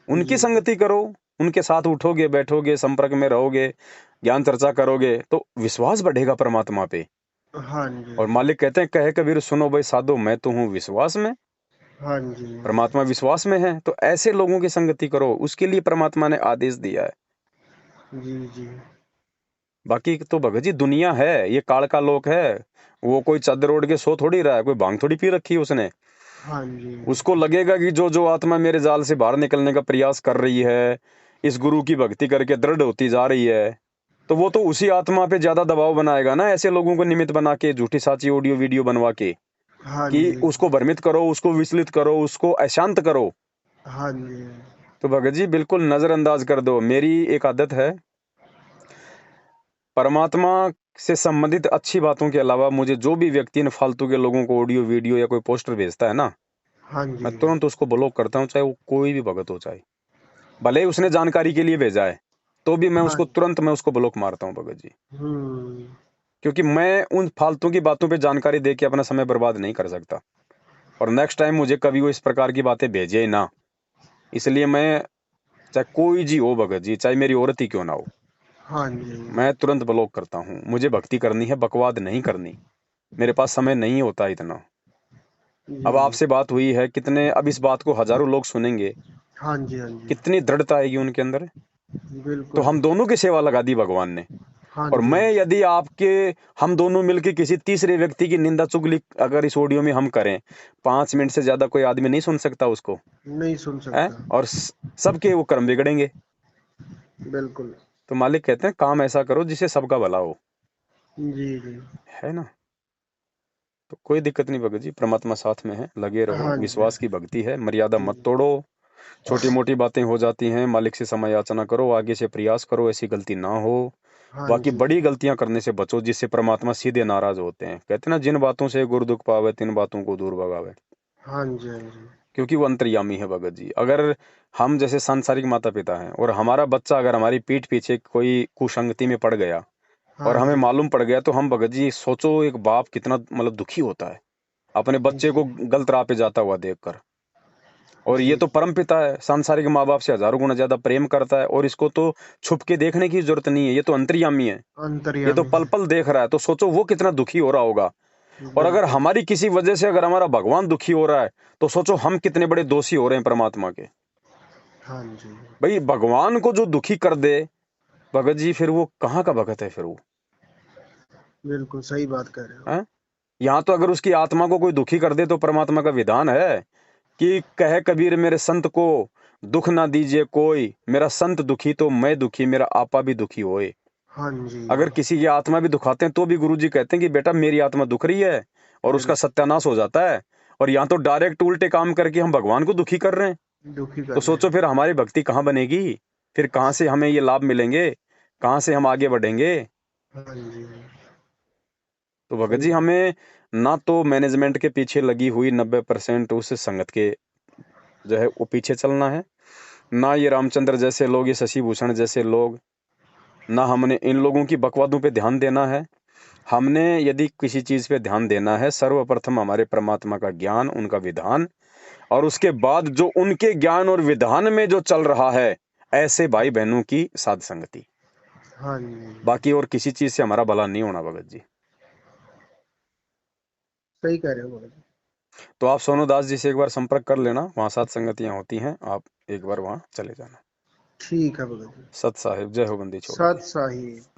उनकी जी, संगति करो, उनके साथ उठोगे बैठोगे संपर्क में रहोगे, ज्ञान चर्चा करोगे तो विश्वास बढ़ेगा परमात्मा पे। हाँ जी, और मालिक कहते हैं, कहे कबीर सुनो भाई साधो, मैं तो हूँ विश्वास में। हाँ जी, परमात्मा विश्वास में है, तो ऐसे लोगों की संगति करो, उसके लिए परमात्मा ने आदेश दिया है। जी, जी, बाकी तो भगत जी दुनिया है, ये काल का लोक है। वो कोई चादर ओढ़ के सो थोड़ी रहा है, कोई भांग थोड़ी पी रखी है उसने। हाँ जी, उसको लगेगा कि जो जो आत्मा मेरे जाल से बाहर निकलने का प्रयास कर रही है, इस गुरु की भक्ति करके दृढ़ होती जा रही है, तो वो तो उसी आत्मा पे ज्यादा दबाव बनाएगा ना, ऐसे लोगों को निमित्त बना के, झूठी साची ऑडियो वीडियो बनवा के, हाँ कि जी, उसको भ्रमित करो, उसको विचलित करो, उसको अशांत करो। हाँ जी, तो भगत जी बिल्कुल नजरअंदाज कर दो। मेरी एक आदत है, परमात्मा से संबंधित अच्छी बातों के अलावा मुझे जो भी व्यक्ति इन फालतू के लोगों को ऑडियो वीडियो या कोई पोस्टर भेजता है ना, हाँ मैं जी, तुरंत उसको ब्लॉक करता हूँ, चाहे वो कोई भी भगत हो, चाहे भले ही उसने जानकारी के लिए भेजा है, तो भी मैं हाँ, उसको तुरंत मैं उसको ब्लॉक मारता हूँ भगत जी। हम्म, क्योंकि मैं उन फालतू की बातों पे जानकारी दे के अपना समय बर्बाद नहीं कर सकता, और नेक्स्ट टाइम मुझे कभी वो इस प्रकार की बातें भेजे ही ना। इसलिए मैं, चाहे कोई जी हो भगत जी, चाहे मेरी औरत ही क्यों ना हो, हाँ जी, मैं तुरंत ब्लॉक करता हूँ। मुझे भक्ति करनी है, बकवाद नहीं करनी, मेरे पास समय नहीं होता इतना। अब जी, आपसे बात हुई है, कितने अब इस बात को हजारों लोग सुनेंगे, हाँ जी, हाँ जी, कितनी दृढ़ता आएगी उनके अंदर। तो बिल्कुल, हम दोनों की सेवा लगा दी भगवान ने। हाँ और जी, मैं यदि आपके, हम दोनों मिलकर किसी तीसरे व्यक्ति की निंदा चुगली अगर इस ऑडियो में हम करें, 5 मिनट से ज्यादा कोई आदमी नहीं सुन सकता उसको, नहीं सुन है? सकता, और सबके वो कर्म बिगड़ेंगे। बिल्कुल, तो मालिक कहते हैं काम ऐसा करो जिससे सबका भला हो, जी, जी, है ना? तो कोई दिक्कत नहीं भगत जी, परमात्मा साथ में है, लगे रहो, हाँ जी, विश्वास की भक्ति है, मर्यादा जी, मत तोड़ो। छोटी मोटी बातें हो जाती हैं, मालिक से समय याचना करो, आगे से प्रयास करो ऐसी गलती ना हो। हाँ बाकी जी, बड़ी गलतियां करने से बचो जिससे परमात्मा सीधे नाराज होते हैं। कहते हैं ना, जिन बातों से गुरु दुख पावे तिन बातों को दूर भगावे। हाँ जी, हाँ जी, क्योंकि वो अंतर्यामी है भगत जी। अगर हम जैसे सांसारिक माता पिता हैं और हमारा बच्चा अगर हमारी पीठ पीछे कोई कुसंगति में पड़ गया और हाँ हमें जी, मालूम पड़ गया, तो हम भगत जी सोचो एक बाप कितना मतलब दुखी होता है अपने बच्चे को जी, गलत राह पे जाता हुआ देखकर। और ये जी, तो परम पिता है, सांसारिक माँ बाप से हजारों गुना ज्यादा प्रेम करता है, और इसको तो छुप के देखने की जरूरत नहीं है, ये तो अंतर्यामी है। ये तो अंतर्यामी पल है, पल देख रहा है, तो सोचो वो कितना दुखी हो रहा होगा। और अगर बिल्कुल, हमारी किसी वजह से अगर हमारा भगवान दुखी हो रहा है, तो सोचो हम कितने बड़े दोषी हो रहे हैं परमात्मा के। हाँ जी, भाई भगवान को जो दुखी कर दे भगत जी, फिर वो कहाँ का भगत है फिर वो, बिल्कुल सही बात कह रहे हो, है? यहाँ तो अगर उसकी आत्मा को कोई दुखी कर दे तो परमात्मा का विधान है कि कहे कबीर मेरे संत को दुख ना दीजिए कोई, मेरा संत दुखी तो मैं दुखी, मेरा आपा भी दुखी होए। हाँ जी, अगर किसी की आत्मा भी दुखाते हैं तो भी गुरुजी कहते हैं कि बेटा मेरी आत्मा दुख रही है, और उसका बिल्कुल, सत्यानाश हो जाता है। और यहाँ तो डायरेक्ट उल्टे काम करके हम भगवान को दुखी कर रहे हैं। दुखी तो कर रहे सोचो हैं, फिर हमारी भक्ति कहाँ बनेगी। फिर कहाँ से हमें ये लाभ मिलेंगे, कहाँ से हम आगे बढ़ेंगे। हाँ जी, तो भगत सही जी है। हमें ना तो मैनेजमेंट के पीछे लगी हुई 90% उस संगत के जो है वो पीछे चलना है, ना ये रामचंद्र जैसे लोग, ये शशि भूषण जैसे लोग, ना हमने इन लोगों की बकवादों पे ध्यान देना है। हमने यदि किसी चीज पे ध्यान देना है, सर्वप्रथम हमारे परमात्मा का ज्ञान, उनका विधान, और उसके बाद जो उनके ज्ञान और विधान में जो चल रहा है ऐसे भाई बहनों की साध संगति। हाँ जी, बाकी और किसी चीज से हमारा भला नहीं होना भगत जी। सही कह रहे हो भगत जी। तो आप सोनू दास जी से एक बार संपर्क कर लेना, वहाँ सात संगतियाँ होती हैं, आप एक बार वहाँ चले जाना। ठीक है भगत जी। सत साहिब, जय हो बंदी छोड़ सत के। साहिब।